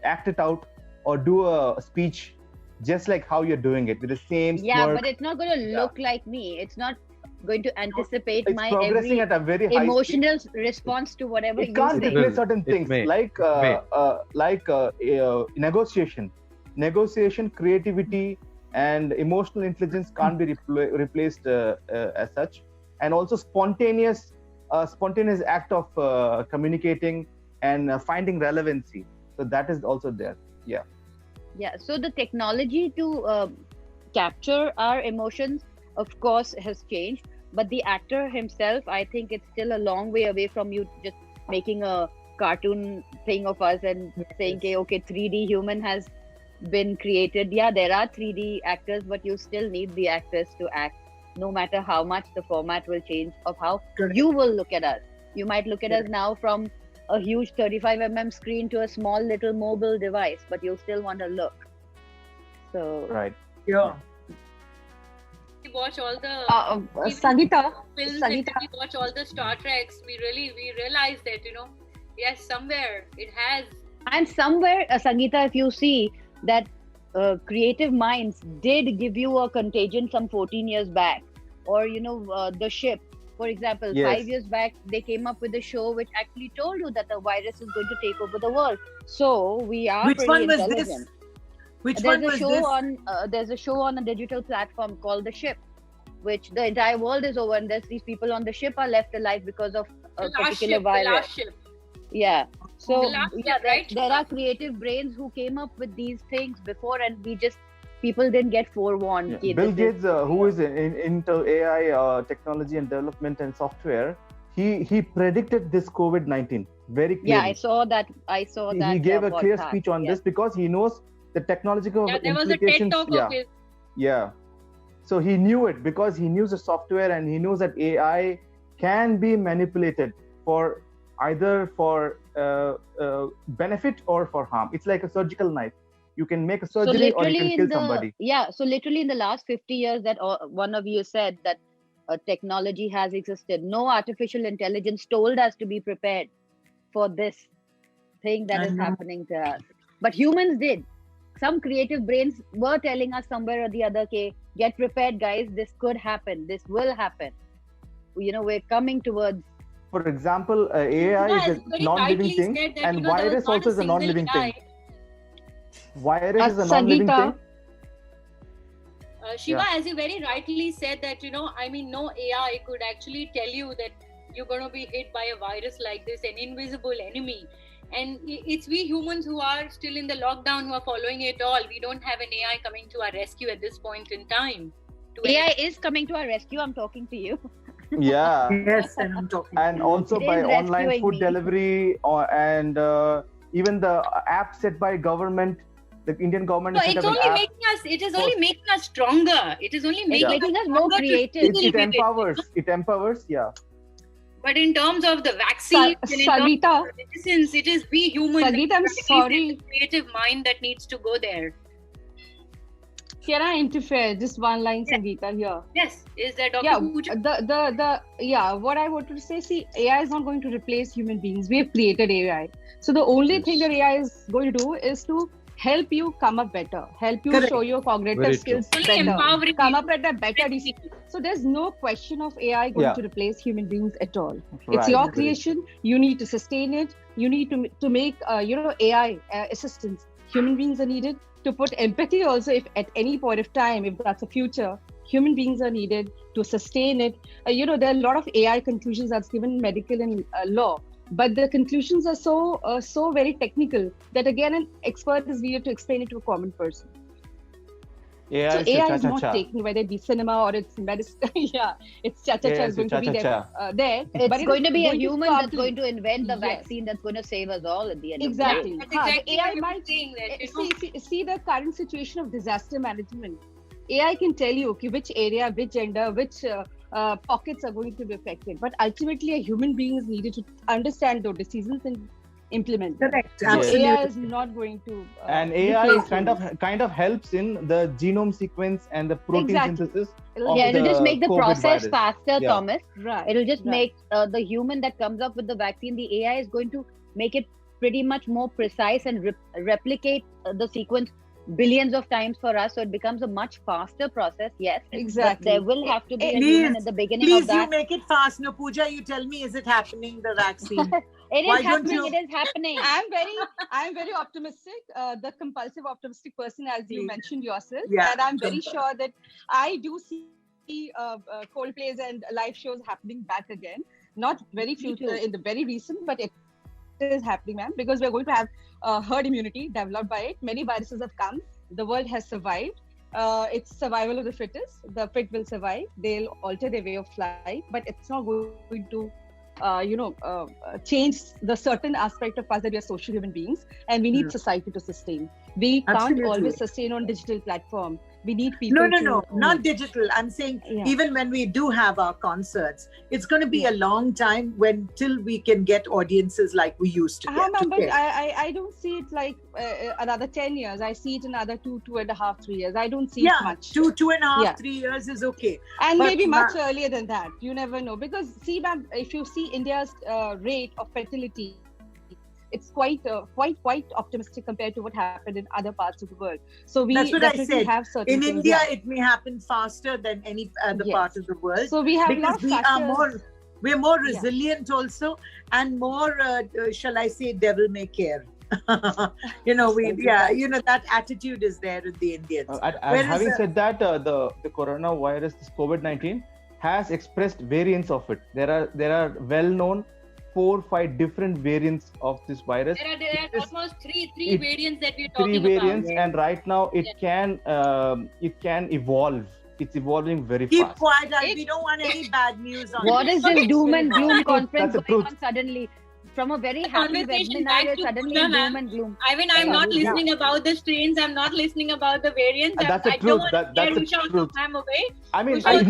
act it out or do a speech just like how you're doing it with the same smirk. But it's not going to look like me. It's not going to anticipate it's my progressing at a very high emotional response to whatever you say. It can't replace certain things like negotiation, creativity, and emotional intelligence can't be replaced as such. And also spontaneous act of communicating and finding relevancy. So that is also there. So the technology to capture our emotions, of course, has changed, but the actor himself, I think it's still a long way away from you just making a cartoon thing of us and saying, okay, 3D human has been created. There are 3D actors, but you still need the actors to act, no matter how much the format will change of how you will look at us. You might look at us now from a huge 35mm screen to a small little mobile device, but you'll still want to look. So we watch all the Sangeeta, films, and we watch all the Star Treks. We realize that yes, somewhere it has. And somewhere, Sangeeta, if you see that creative minds did give you a Contagion some 14 years back, or The Ship, for example, 5 years back they came up with a show which actually told you that the virus is going to take over the world. So we are Which pretty one was intelligent. This? Which one was this? There's a show on a digital platform called The Ship, which the entire world is over, and these people on the ship are left alive because of a particular virus. The last ship. Yeah. So right? there are creative brains who came up with these things before, and people didn't get forewarned. Bill Gates, who is into AI technology and development and software, he predicted this COVID-19 very clearly. Yeah, I saw that. He gave a clear speech on this because he knows the technological there was implications. A TED talk of his. Yeah. So he knew it because he knew the software, and he knows that AI can be manipulated for either for benefit or for harm. It's like a surgical knife. You can make a surgery or you can kill somebody. Yeah. So literally in the last 50 years that one of you said that technology has existed. No artificial intelligence told us to be prepared for this thing that is happening to us. But humans did. Some creative brains were telling us somewhere or the other, okay, get prepared, guys. This could happen. This will happen. We're coming towards. For example, AI is a non-living thing, and virus also is a non-living thing. Virus is a non-living thing. Sheeba, as you very rightly said that, no AI could actually tell you that you're going to be hit by a virus like this, an invisible enemy. And it's we humans who are still in the lockdown who are following it all. We don't have an AI coming to our rescue at this point in time. AI is coming to our rescue. I'm talking to you. Yeah. Yes, and I'm talking. And also by online food delivery and even the app set by government. The Indian government it is only making us stronger. It is only making us more creative. It empowers. But in terms of the vaccine, Sagita, medicines, it is we humans. Sagita, I'm sorry. Creative mind that needs to go there. Can I interfere? Just one line, Sangeeta, here. Yes, is that Dr. Puja? What I wanted to say, see, AI is not going to replace human beings. We have created AI. So the only thing that AI is going to do is to help you come up better, help you show your cognitive skills better, come up at a better decision. So there's no question of AI going to replace human beings at all. It's your creation. You need to sustain it. You need to make AI assistance. Human beings are needed. To put empathy also, if at any point of time, if that's a future, human beings are needed to sustain it. There are a lot of AI conclusions that's given in medical and law, but the conclusions are so very technical that again an expert is needed to explain it to a common person. AI is not taking, whether it be cinema or it's medicine. It's cha-cha-cha is going to be there. It's going to be a human that's going to invent the vaccine that's going to save us all at the end of the day. Exactly. Exactly AI might see the current situation of disaster management. AI can tell you which area, which gender, which pockets are going to be affected. But ultimately, a human being is needed to understand those decisions and implement. Correct. So AI is not going to. And AI kind of helps in the genome sequence and the protein synthesis. It'll just make the COVID process virus. faster, Thomas. Right. It'll just make the human that comes up with the vaccine, the AI is going to make it pretty much more precise and replicate the sequence billions of times for us, so it becomes a much faster process. Yes, exactly. But there will have to be a human at the beginning of that. Please, you make it fast. No, Puja, you tell me, is it happening, the vaccine? It is happening. It is happening. I'm very optimistic. The compulsive optimistic person, as you mentioned yourself, Yeah. and I'm very sure that I do see cold plays and live shows happening back again. Not very future in the very recent, but it is happening, ma'am, because we're going to have herd immunity developed by it. Many viruses have come. The world has survived. It's survival of the fittest. The fit will survive. They'll alter their way of life, but it's not going to change the certain aspect of us that we are social human beings, and we need society to sustain. We can't always sustain on digital platform. We need people. No, not digital. I'm saying even when we do have our concerts, it's going to be a long time till we can get audiences like we used to get. But I don't see it like another 10 years. I see it another 2.5, 3 years. I don't see it much. 2.5, 3 years is okay. And maybe much earlier than that. You never know. Because see, ma'am, if you see India's rate of fertility, it's quite optimistic compared to what happened in other parts of the world. So we definitely have certain things. In India, it may happen faster than any other part of the world. So we have because we're more resilient also, and more, shall I say, devil may care. That attitude is there in the Indians. Having said that, the coronavirus, this COVID-19, has expressed variants of it. There are well-known 4 or 5 different variants of this virus. There are almost three variants that we're talking about. 3 variants, and right now it can evolve. It's evolving very fast. Keep quiet, we don't want any bad news on What is this doom and gloom conference going on suddenly? From a very happy webinar, suddenly doom and gloom. I mean, I'm not listening about the strains. I'm not listening about the variants. That's the truth. That's the truth. I'm away. I mean, AI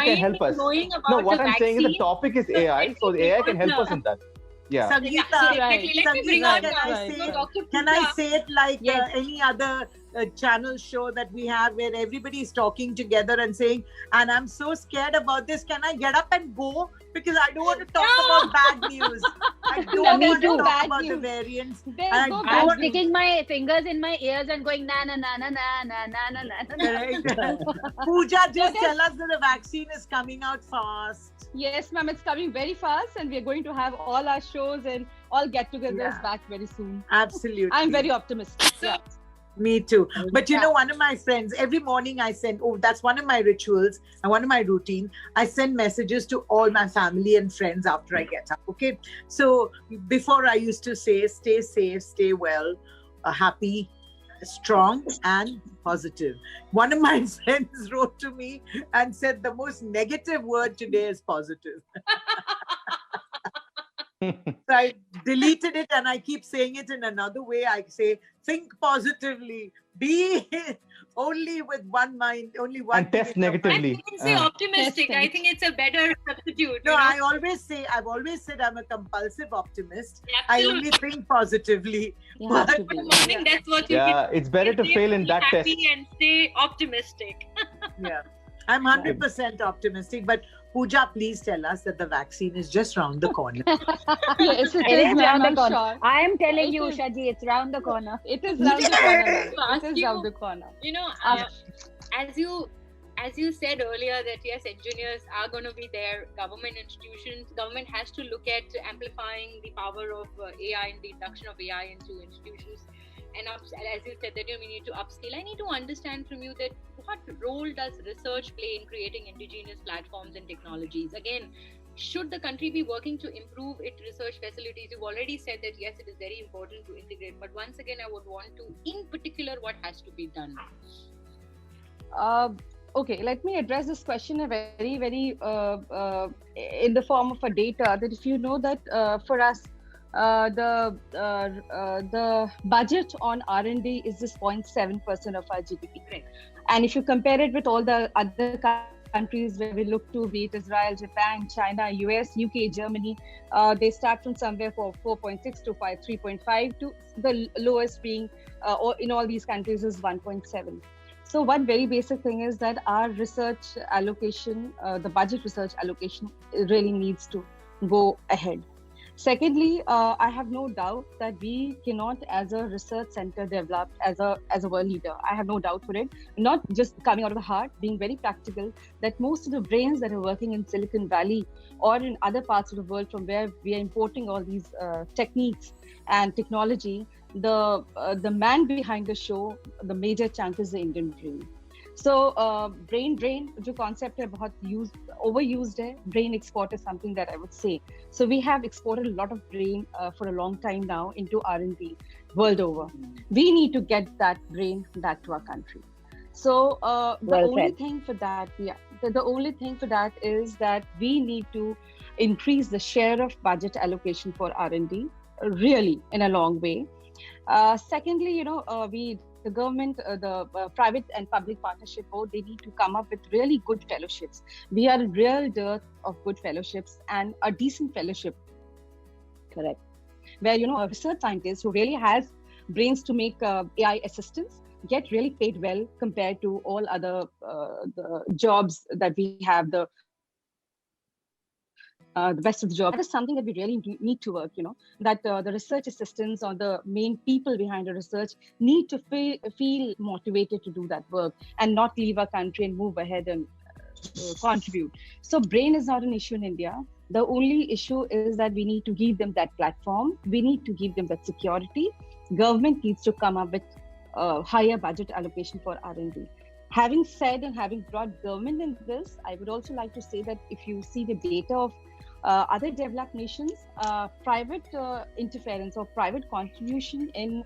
can help us. No, what I'm saying is the topic is AI, so the AI can help us in that. Yeah. Sangeeta, Let me bring out can I say it like any other channel show that we have where everybody is talking together and saying, and I'm so scared about this, can I get up and go? Because I don't want to talk about bad news. I don't want to talk about the variants. I'm sticking my fingers in my ears and going na na na na na na na na na. Puja, just tell us that the vaccine is coming out fast. Yes, ma'am, it's coming very fast, and we're going to have all our shows and all get-togethers back very soon. Absolutely. I'm very optimistic. Me too. But one of my friends, every morning I send, that's one of my rituals and one of my routine. I send messages to all my family and friends after I get up. Okay. So before I used to say, stay safe, stay well, happy, strong and positive. One of my friends wrote to me and said the most negative word today is positive. So I deleted it and I keep saying it in another way. I say, think positively, be only with one mind, only one. And test negatively. I can say optimistic. I think it's a better substitute. No, I've always said I'm a compulsive optimist. Absolutely. I only think positively. But in the morning, that's what you can. It's better to fail in that test. And stay optimistic. Yeah, I'm 100% optimistic. But Puja, please tell us that the vaccine is just round the corner. Yes, it is round the corner. Sure. I am telling you, Usha ji, it's round the corner. It is round the corner. It is round the corner. You know, as you said earlier, that yes, engineers are going to be there. Government has to look at amplifying the power of AI and the induction of AI into institutions. And as you said that we need to upskill. I need to understand from you that what role does research play in creating indigenous platforms and technologies? Again, should the country be working to improve its research facilities? You've already said that yes, it is very important to integrate. But once again, I would want to, in particular, what has to be done? Okay, let me address this question very, very in the form of a data. That if you know that for us, the budget on R&D is just 0.7% of our GDP. Right. And if you compare it with all the other countries where we look to, be it Israel, Japan, China, US, UK, Germany, they start from somewhere for 4.6 to 3.5 to the lowest being in all these countries is 1.7. So one very basic thing is that our research allocation, the budget research allocation really needs to go ahead. Secondly, I have no doubt that we cannot, as a research center, develop as a world leader. I have no doubt for it. Not just coming out of the heart, being very practical, that most of the brains that are working in Silicon Valley or in other parts of the world from where we are importing all these techniques and technology, the man behind the show, the major chunk is the Indian brain. So brain drain, जो concept है बहुत overused है. Brain export is something that I would say. So we have exported a lot of brain for a long time now into R&D world over. We need to get that brain back to our country. So the only thing for that, the only thing for that is that we need to increase the share of budget allocation for R&D, really in a long way. Secondly, the government, the private and public partnership board, they need to come up with really good fellowships. We are in real dearth of good fellowships and a decent fellowship. Correct. Where, a research scientist who really has brains to make AI assistants get really paid well compared to all other the jobs that we have, the best of the job. That is something that we really need to work, that the research assistants or the main people behind the research need to feel motivated to do that work and not leave our country and move ahead and contribute. So brain is not an issue in India. The only issue is that we need to give them that platform. We need to give them that security. Government needs to come up with higher budget allocation for R&D. Having said and having brought government in this, I would also like to say that if you see the data of other developed nations, private interference or private contribution in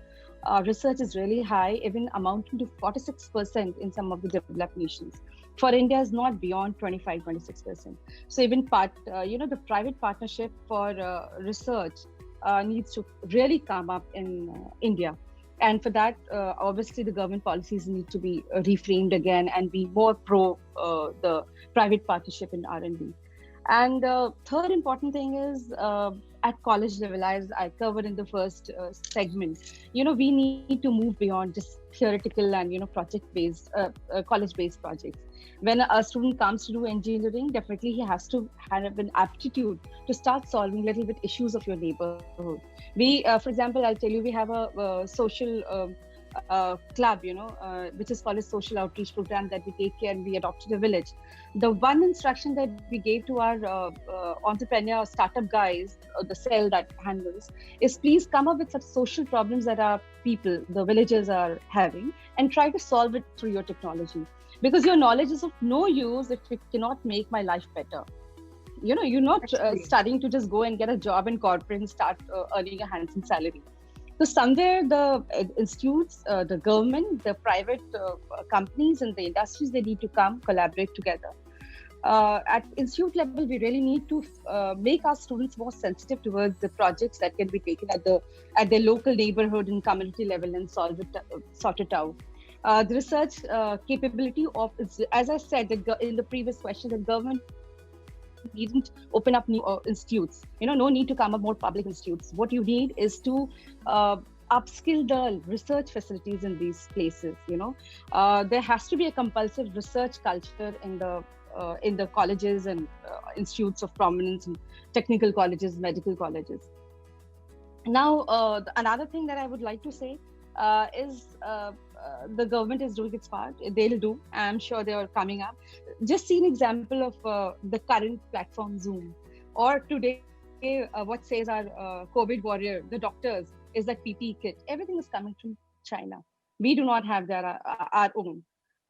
research is really high, even amounting to 46% in some of the developed nations. For India is not beyond 25-26%. So even the private partnership for research needs to really come up in India. And for that, obviously, the government policies need to be reframed again and be more pro the private partnership in R&D. And third important thing is at college level, as I covered in the first segment, we need to move beyond just theoretical and, project-based, college-based projects. When a student comes to do engineering, definitely he has to have an aptitude to start solving little bit issues of your neighborhood. We, for example, I'll tell you, we have a social club, which is called a social outreach program that we take care and we adopted a village. The one instruction that we gave to our entrepreneur startup guys, the cell that handles, is please come up with such social problems that our people, the villagers are having, and try to solve it through your technology. Because your knowledge is of no use if it cannot make my life better. You're not studying to just go and get a job in corporate and start earning a handsome salary. So somewhere the institutes, the government, the private companies and the industries, they need to come collaborate together. at institute level, we really need to make our students more sensitive towards the projects that can be taken at their local neighborhood and community level and sort it out. The research capability of, as I said in the previous question, the government needn't open up new institutes. No need to come up more public institutes. What you need is to upskill the research facilities in these places. There has to be a compulsive research culture in the colleges and institutes of prominence, and technical colleges, medical colleges. Now, another thing that I would like to say is the government is doing its part. They'll do. I'm sure they are coming up. Just see an example of the current platform Zoom, or today what says our COVID warrior, the doctors, is that PPE kit. Everything is coming from China. We do not have our own.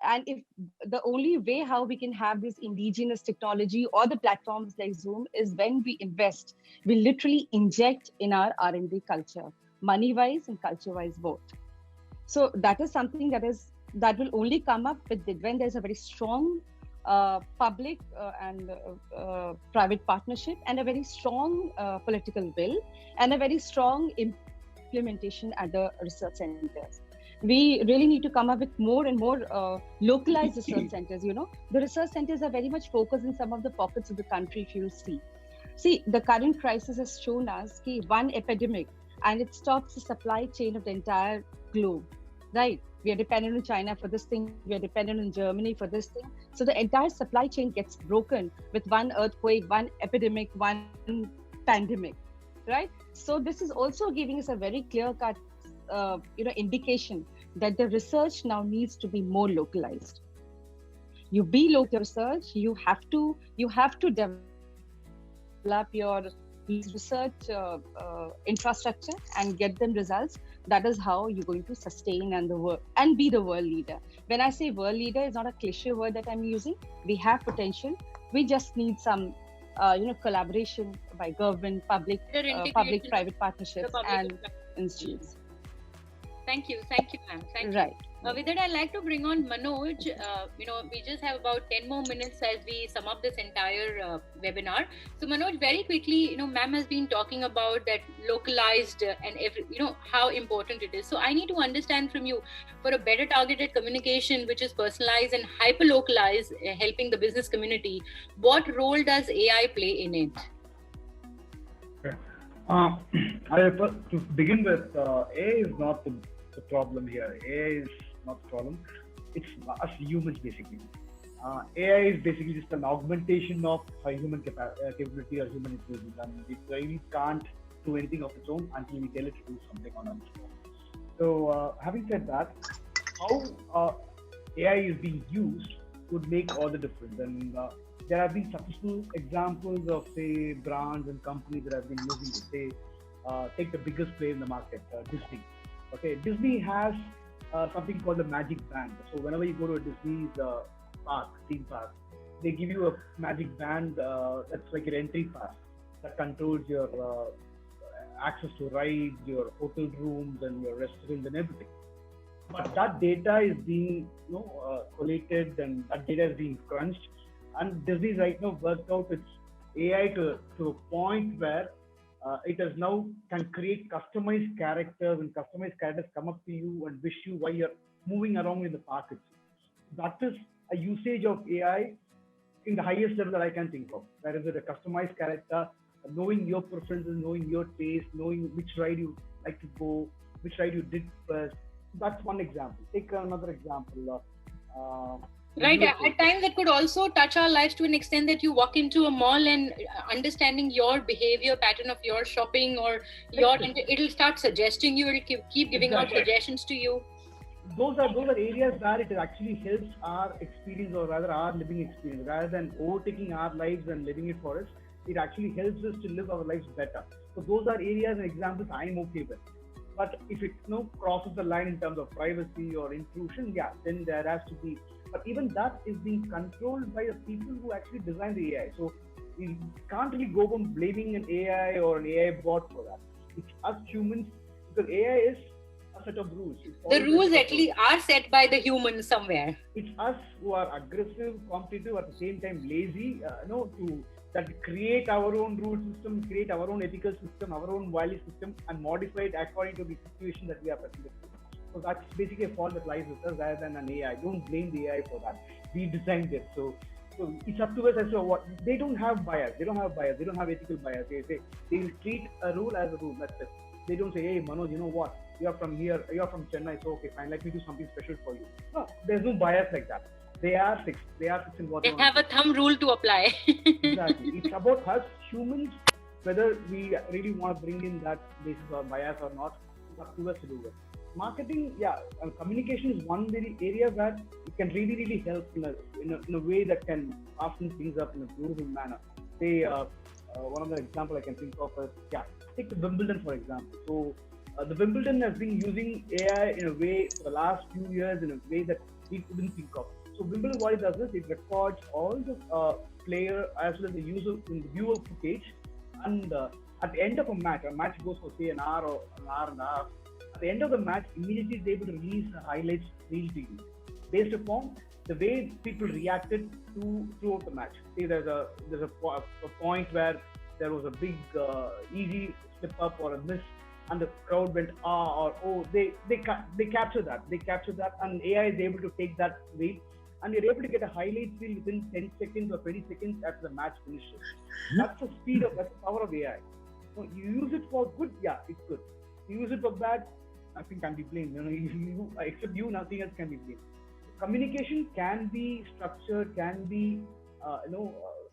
And if the only way how we can have this indigenous technology or the platforms like Zoom is when we invest, we literally inject in our R&D culture, money-wise and culture-wise both. So that is something that will only come up when there's a very strong public and private partnership, and a very strong political will, and a very strong implementation at the research centers. We really need to come up with more and more localized research centers. The research centers are very much focused in some of the pockets of the country. If you see, the current crisis has shown us one epidemic, and it stops the supply chain of the entire globe, right? We are dependent on China for this thing. We are dependent on Germany for this thing. So the entire supply chain gets broken with one earthquake, one epidemic, one pandemic, right? So this is also giving us a very clear-cut indication that the research now needs to be more localized. You be local research. You have to develop your research infrastructure and get them results. That is how you're going to sustain and be the world leader. When I say world leader, it's not a cliche word that I'm using. We have potential. We just need some collaboration by government, public-private partnerships and institutes. Thank you, ma'am. Thank you. Right. With that, I'd like to bring on Manoj. We just have about 10 more minutes as we sum up this entire webinar. So Manoj, very quickly, ma'am has been talking about that localized and how important it is. So I need to understand from you, for a better targeted communication, which is personalized and hyper-localized, helping the business community, what role does AI play in it? To begin with, AI is not the problem here. AI is not the problem. It's us humans, basically. AI is basically just an augmentation of a human capability or human intelligence, and it really can't do anything of its own until we tell it to do something on its own. So, having said that, how AI is being used would make all the difference. And there have been successful examples of, say, brands and companies that have been using it. Say, take the biggest player in the market, Disney. Okay, Disney has something called a magic band. So whenever you go to a Disney's theme park, they give you a magic band that's like your entry pass that controls your access to rides, your hotel rooms, and your restaurants and everything. But that data is being collated, and that data is being crunched. And Disney right now worked out its AI to a point where it has now can create customized characters, and customized characters come up to you and wish you while you're moving around in the park itself. That is a usage of AI in the highest level that I can think of. That is a customized character, knowing your preferences, knowing your taste, knowing which ride you like to go, which ride you did first. That's one example. Take another example. Right. At times, it could also touch our lives to an extent that you walk into a mall and understanding your behavior pattern of your shopping or it'll start suggesting you. It'll keep giving out suggestions to you. Those are areas where it actually helps our experience, or rather our living experience, rather than overtaking our lives and living it for us. It actually helps us to live our lives better. So those are areas and examples I'm okay with. But if it crosses the line in terms of privacy or intrusion, then there has to be. But even that is being controlled by the people who actually design the AI. So we can't really go from blaming an AI or an AI bot for that. It's us humans, because AI is a set of rules. The rules actually are set by the humans somewhere. It's us who are aggressive, competitive, at the same time lazy, that create our own rule system, create our own ethical system, our own value system, and modify it according to the situation that we are presented to. So that's basically a fault that lies with us rather than an AI. Don't blame the AI for that. We designed it. So it's up to us as to what. They don't have bias. They don't have ethical bias. They'll treat a rule as a rule. That's it. They don't say, hey, Manoj, you know what? You're from here. You're from Chennai. So okay, fine. Let me do something special for you. No, there's no bias like that. They are fixed. They are fixed in what they have a thumb rule to apply. Exactly. It's about us humans, whether we really want to bring in that basis or bias or not. It's up to us to do it. Marketing, communication is one very area where it can really help in a way that can fasten things up in a beautiful manner. Say one of the example I can think of is take the Wimbledon for example. So the Wimbledon has been using AI in a way for the last few years in a way that we couldn't think of. So Wimbledon, what it does is it records all the player as well as the user in the viewer footage, and at the end of a match goes for say an hour or an hour and a half. At the end of the match, immediately is able to release the highlights reel to you, based upon the way people reacted throughout the match. Say there's a point where there was a big easy slip up or a miss, and the crowd went or oh. They capture that. And AI is able to take that weight, and you're able to get a highlight reel within 10 seconds or 20 seconds after the match finishes. That's the power of AI. So you use it for good, it's good. You use it for bad, nothing can be blamed. Except you, nothing else can be blamed. Communication can be structured, can be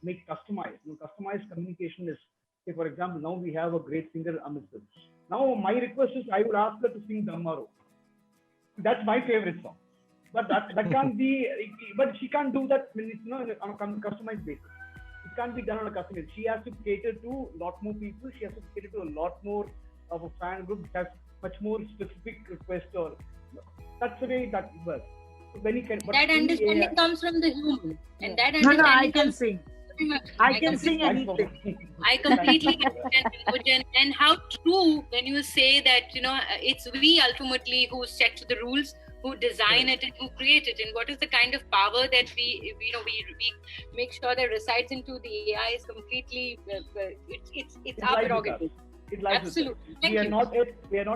made customized. Customized communication is, say for example, now we have a great singer, Amrita. Now my request is I would ask her to sing Dhammaro. That's my favorite song. But that can't be. But she can't do that when it's on a customized basis. It can't be done on a custom basis. She has to cater to a lot more people. She has to cater to a lot more of a fan group that has much more specific request, or that's the way that works. When you can, that understanding comes from the human, and that understanding. No, I can sing. I can sing anything. I completely understand, and how true when you say that it's we ultimately who set the rules, who design it, and who create it, and what is the kind of power that we make sure that resides into the AI is completely it's our prerogative. Absolutely. We are not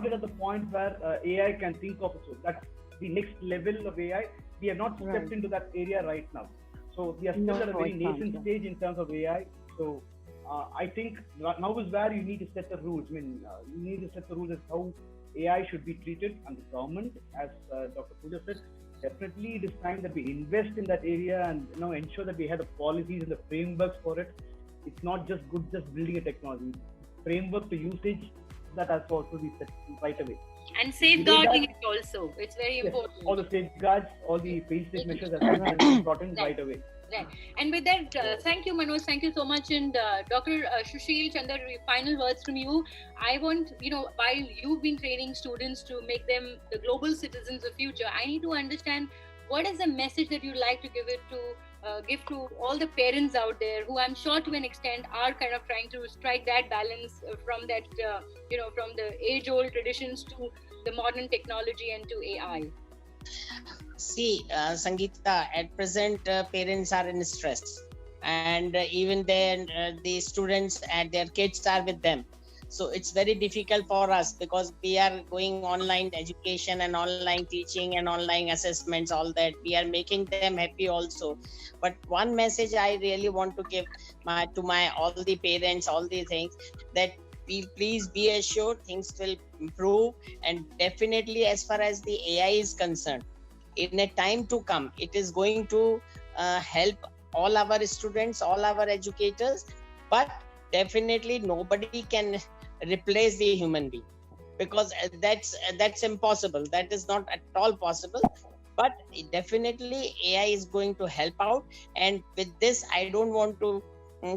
yet at the point where AI can think of it. That's the next level of AI. We have not stepped into that area right now. So we are still at a very nascent stage in terms of AI. So I think now is where you need to set the rules. You need to set the rules as how AI should be treated, and the government, as Dr. Puja said, definitely it is time that we invest in that area and ensure that we have the policies and the frameworks for it. It's not just building a technology. Framework to usage, that has to also be set right away. And safeguarding it also. It's very important. All the safeguards, all the basic measures are important right away. Right. And with that, thank you, Manoj. Thank you so much. And Dr. Sushil, Chander, final words from you. I want, while you've been training students to make them the global citizens of future, I need to understand what is the message that you'd like to give to all the parents out there who I'm sure to an extent are kind of trying to strike that balance from that, from the age-old traditions to the modern technology and to AI. See, Sangeeta, at present, parents are in stress, and even then, the students and their kids are with them. So it's very difficult for us because we are going online education and online teaching and online assessments, all that. We are making them happy also. But one message I really want to give to all the parents, all the things, that please be assured things will improve. And definitely as far as the AI is concerned, in a time to come, it is going to help all our students, all our educators, but definitely nobody can replace the human being, because that's impossible. That is not at all possible. But definitely AI is going to help out. And with this, I don't want to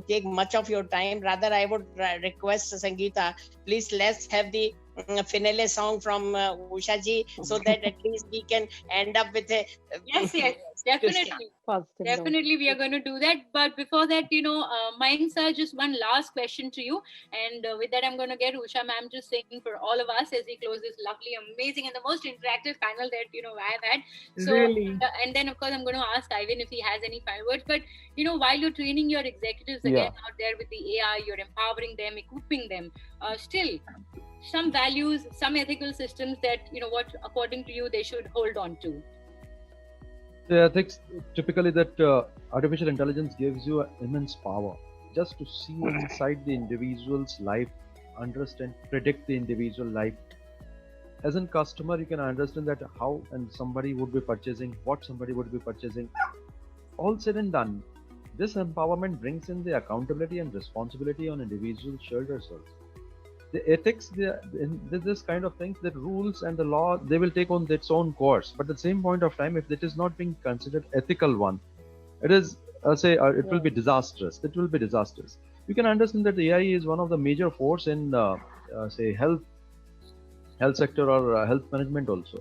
take much of your time. Rather, I would request Sangeeta, please let's have the finale song from Usha ji, so that at least we can end up with a yes Definitely. Positive note. Definitely, we are going to do that. But before that, Mayank sir, just one last question to you. And with that, I'm going to get Usha ma'am just saying for all of us as we close this lovely, amazing, and the most interactive panel that, I've had. So, Really? and then, of course, I'm going to ask Ivan if he has any final words. But, while you're training your executives again out there with the AI, you're empowering them, equipping them, still, some values, some ethical systems that, what, according to you, they should hold on to. The ethics typically that artificial intelligence gives you immense power just to see inside the individual's life, understand, predict the individual life. As a customer, you can understand that how and somebody would be purchasing, what somebody would be purchasing. All said and done, this empowerment brings in the accountability and responsibility on individual shoulders also. The ethics, this kind of things, the rules and the law, they will take on its own course. But at the same point of time, if it is not being considered ethical one, it is, it will be disastrous. It will be disastrous. You can understand that AI is one of the major force in, health sector or health management also.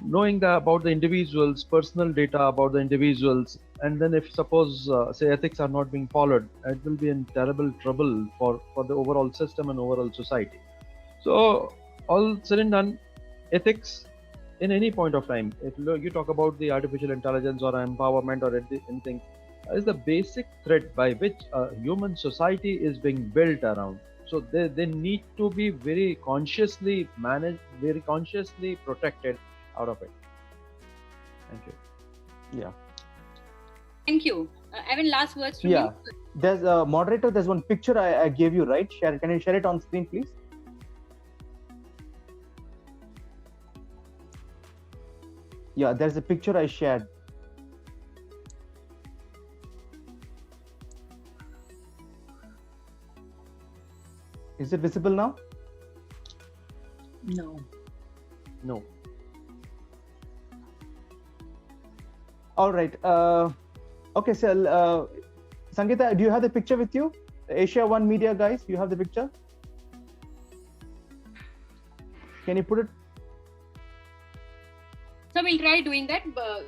Knowing about the individuals, personal data about the individuals, and then if suppose ethics are not being followed, it will be in terrible trouble for the overall system and overall society. So all said and done, ethics in any point of time, if you talk about the artificial intelligence or empowerment or anything, is the basic thread by which human society is being built around. So they need to be very consciously managed, very consciously protected out of it. Thank you. Yeah. Thank you. Evan, last words from you. There's a moderator. There's one picture I gave you, right? Can you share it on screen, please? Yeah, there's a picture I shared. Is it visible now? No. No. All right. Okay, so Sangeeta, do you have the picture with you? The AsiaOne Media guys, you have the picture? Can you put it? So we'll try doing that.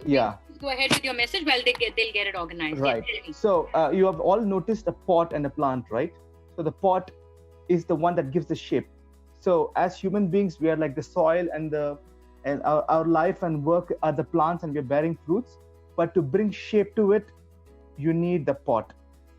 Yeah. Go ahead with your message while they'll get it organized. Right. So you have all noticed a pot and a plant, right? So the pot is the one that gives the shape. So as human beings, we are like the soil, and our life and work are the plants, and we're bearing fruits. But to bring shape to it, you need the pot.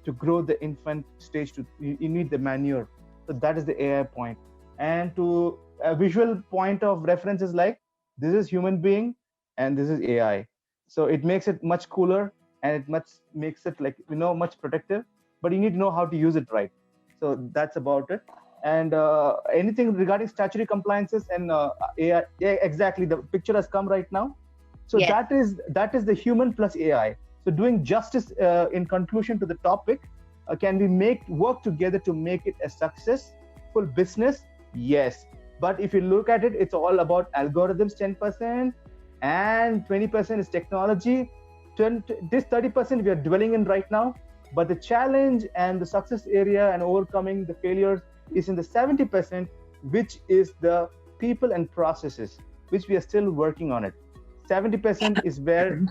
To grow the infant stage, you need the manure. So that is the AI point. And to a visual point of reference is like, this is human being and this is AI. So it makes it much cooler, and it makes it like, much protective, but you need to know how to use it right. So that's about it. And anything regarding statutory compliances and AI, exactly, the picture has come right now. So that is the human plus AI. So doing justice in conclusion to the topic, can we work together to make it a successful business? Yes. But if you look at it, it's all about algorithms 10% and 20% is technology. This 30% we are dwelling in right now. But the challenge and the success area and overcoming the failures is in the 70%, which is the people and processes, which we are still working on it. 70% is where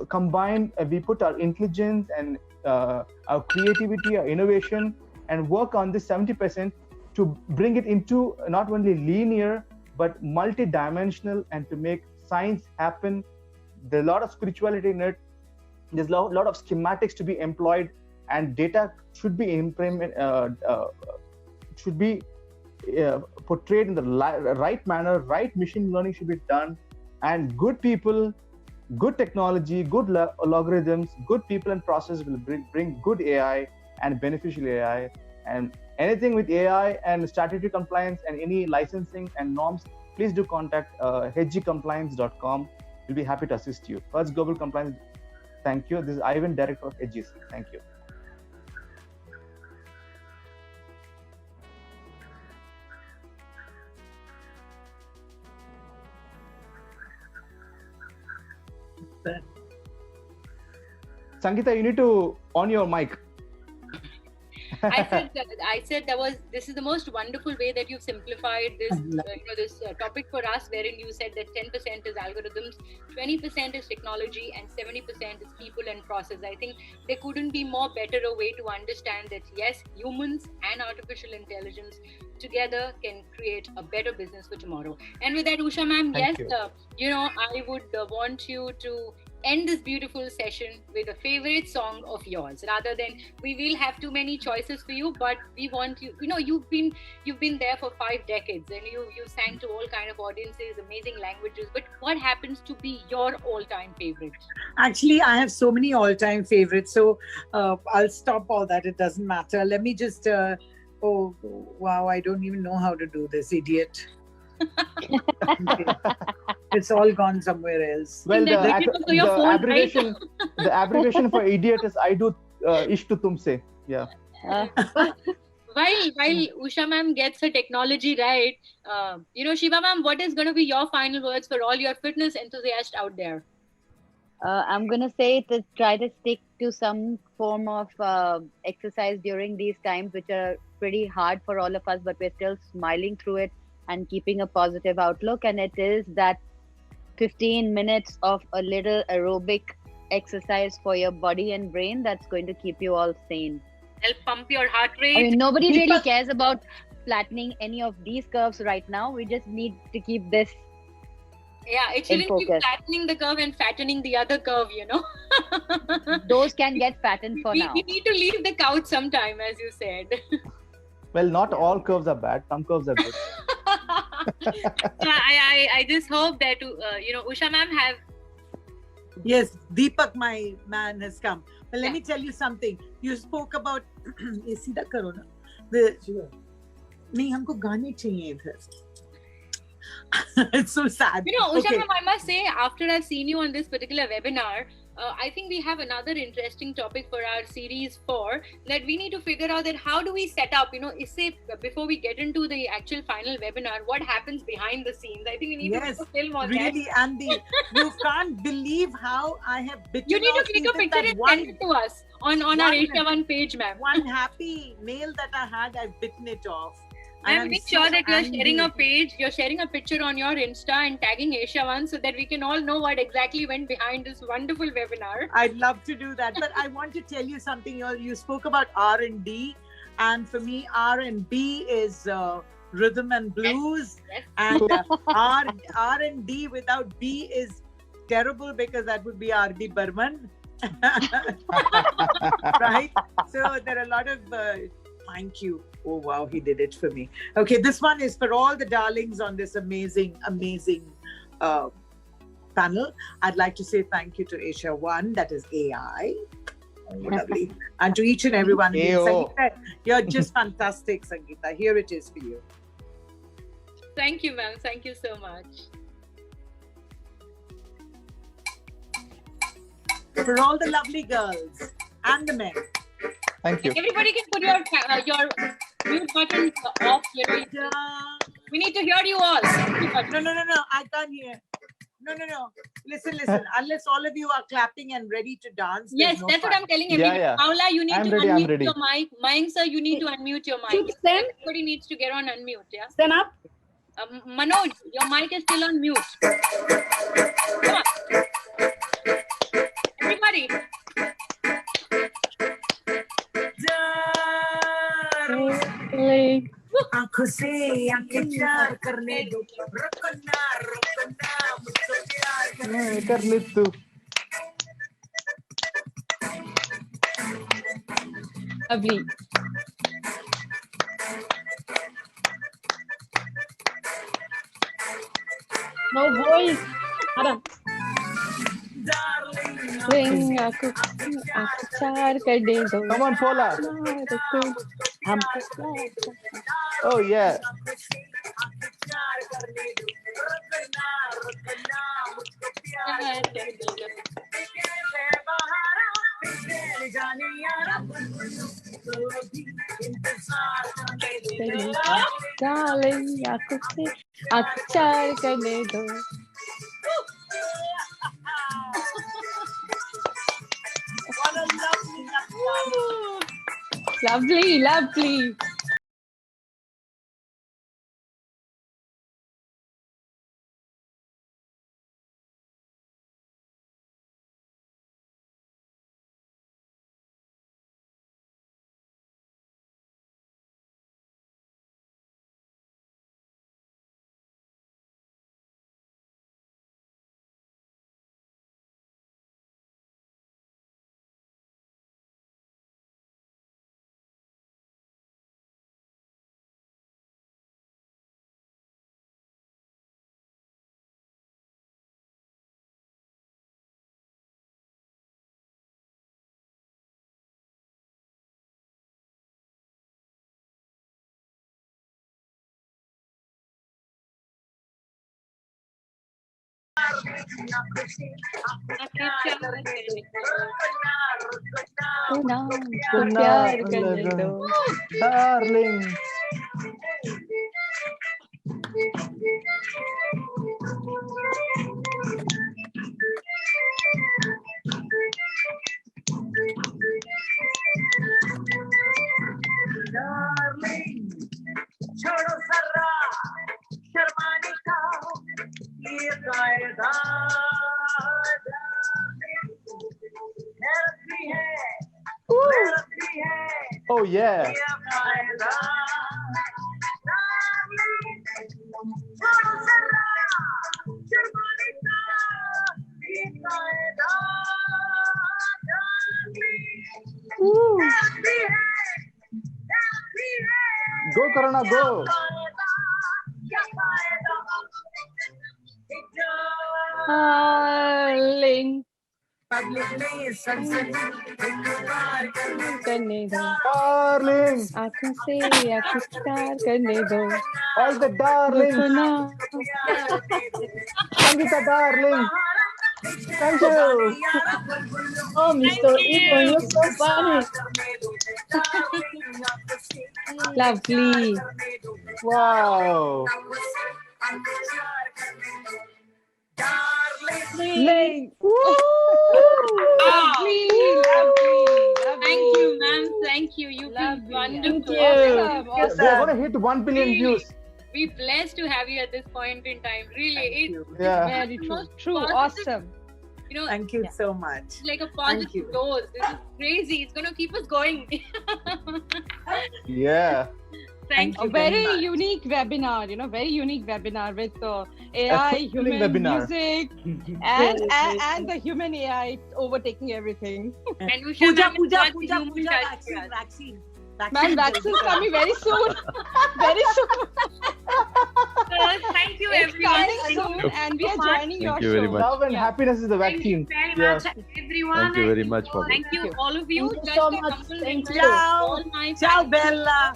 combined we put our intelligence and our creativity, our innovation, and work on this 70% to bring it into not only linear but multi-dimensional, and to make science happen. There's a lot of spirituality in it. There's a lot of schematics to be employed, and data should be portrayed in the right manner. Right machine learning should be done, and good people, good technology, good algorithms, good people and process will bring good AI and beneficial AI. And anything with AI and statutory compliance and any licensing and norms, please do contact hgcompliance.com. We'll be happy to assist you. Hertz Global Compliance. Thank you. This is Ivan, Director of HGC. Thank you. Sangeeta, you need to on your mic. I said this is the most wonderful way that you've simplified this this topic for us, wherein you said that 10% is algorithms, 20% is technology, and 70% is people and process. I think there couldn't be more better a way to understand that yes, humans and artificial intelligence together can create a better business for tomorrow. And with that, Usha ma'am, yes, I would want you to end this beautiful session with a favorite song of yours, rather than we will have too many choices for you, but we want you, you've been there for 5 decades and you sang to all kind of audiences, amazing languages, but what happens to be your all-time favorite? Actually, I have so many all-time favorites, so I'll stop all that. It doesn't matter. Let me just oh wow, I don't even know how to do this, idiot. It's all gone somewhere else. Well, the abbreviation for idiot is I do ish to tumse. Yeah. While Usha ma'am gets her technology right, Sheeba ma'am, what is going to be your final words for all your fitness enthusiasts out there? I'm going to say to try to stick to some form of exercise during these times, which are pretty hard for all of us, but we're still smiling through it and keeping a positive outlook. And it is that 15 minutes of a little aerobic exercise for your body and brain that's going to keep you all sane. Help pump your heart rate. I mean, nobody really cares about flattening any of these curves right now. We just need to keep this. Yeah, it shouldn't be flattening the curve and fattening the other curve, Those can get fattened for now. We need to leave the couch sometime, as you said. Well, not all curves are bad. Some curves are good. I just hope that, Usha ma'am have... Yes, Deepak, my man, has come. But let me tell you something. You spoke about... सीधा करो ना. नहीं, हमको गाने चाहिए इधर. It's so sad. Usha ma'am, I must say, after I've seen you on this particular webinar, I think we have another interesting topic for our series 4, that we need to figure out that how do we set up, before we get into the actual final webinar, what happens behind the scenes. I think we need to make a film on that. Really, Andy, you can't believe how I have bitten. You need to click a picture and send it to us on our AsiaOne page, ma'am. One happy nail that I had, I've bitten it off. And make sure that you're sharing a page, you're sharing a picture on your Insta and tagging AsiaOne so that we can all know what exactly went behind this wonderful webinar. I'd love to do that. But I want to tell you something. You spoke about R&D, and for me, R&B is rhythm and blues. Yes. And R&D without B is terrible, because that would be R.D. Burman. Right? So there are a lot of... thank you. Oh, wow, he did it for me. Okay, this one is for all the darlings on this amazing panel. I'd like to say thank you to AsiaOne, that is AI. Oh, lovely. And to each and everyone. Sangeeta, you're just fantastic, Sangeeta. Here it is for you. Thank you, ma'am. Thank you so much. For all the lovely girls and the men. Thank you. Everybody can put your mute button off. We need to hear you all. No. I can't hear. No. Listen. Unless all of you are clapping and ready to dance. Yes, that's what I'm telling everybody. Yeah. Paola, you need to unmute your mic. Mayank sir, you need to unmute your mic. Everybody needs to get on unmute. Yeah. Stand up. Manoj, your mic is still on mute. Come on. Everybody. आंखों से आंखें चार करने दो रुकना मुझको प्यार करने दो Lovely. No voice. Adam. Ring aku char kar de do. Come on, Paola. Oh, yeah. Darling, aku char karne do. What a lovely Lovely, lovely. Darling. Darling, छोड़ो जरा शर्माने का ये कायदा Oh yeah. Go Corona, go. Darling. करने दो Darling. आंखों से आंखें प्यार करने दो All the darling. Sangeeta, darling. Thank you. Oh, Mr. Ethan, you're so funny. Lovely. Wow. Darling. Lovely, lovely. Thank you, ma'am. Thank you. You've been wonderful. Awesome. We are going to hit 1 billion views. We're blessed to have you at this point in time. Really, Yeah. Very true. True. positive. Awesome. You know, Thank you so much. it's like a positive dose. This is crazy. It's going to keep us going. Yeah. Thank A you. very unique webinar, very unique webinar with AI, fulfilling human webinar. music, and the human AI overtaking everything. And Usha ma'am is Puja, not the human touch. vaccine. Man, vaccine's coming very soon. Very soon. Thank you, It's everyone. coming Thank soon, you and we are so much. joining your Thank you very show. much. Love and happiness is the Thank you vaccine. very much, everyone. Thank you very much for Thank you, all of you. Thank you Just so a much. humble Thank request you. to all my Ciao, panelists- Bella.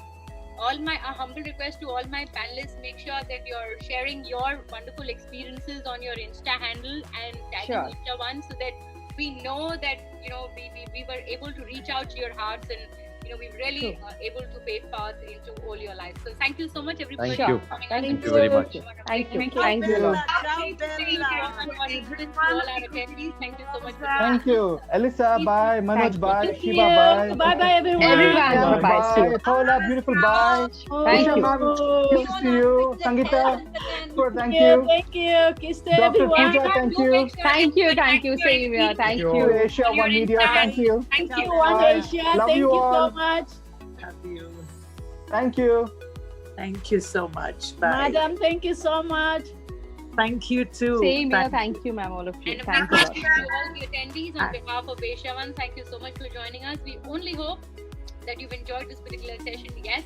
a humble request to all my panelists, make sure that you're sharing your wonderful experiences on your Insta handle and tagging Sure. Usha1 so that we know that we were able to reach out to your hearts and we really are able to pave paths into all your lives. So thank you so much, everybody. Thank you. for coming Thank on. Thank you very much. Thank you. Thank Thank you. Bella. Thank Ciao, you, Bella. all our attendees. Thank you so much. Thank you. Elisa, bye. Manoj, bye. Thank Sheeba, you. bye. Bye-bye, everyone. Everyone. Yeah, Bye-bye. bye. Paola, beautiful, bye. Thank Usha, you. ma'am, kiss to you. Sangeeta, good, thank you. Thank you. Kiss to Dr. everyone. Puja, thank you. Thank you. Thank you. Same here. Thank To you. AsiaOne Media, thank you. Thank you. One Bye. Asia. Love Thank you you so all. much. Love you. Thank you. Thank you so much. Bye. Madam, thank you so much. Thank you too. Same here. Thank you, ma'am, all of you. And a Thank big you. thank you to all the attendees on behalf of AsiaOne. Thank you so much for joining us. We only hope that you've enjoyed this particular session. Yes,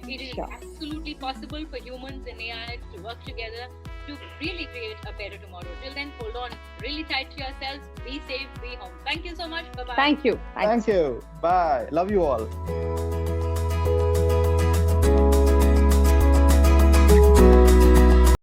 it is Sure. absolutely possible for humans and AI to work together to really create a better tomorrow. Till then, hold on really tight to yourselves. Be safe, be home. Thank you so much. Bye-bye. Thank you. Thank you. Bye. Love you all.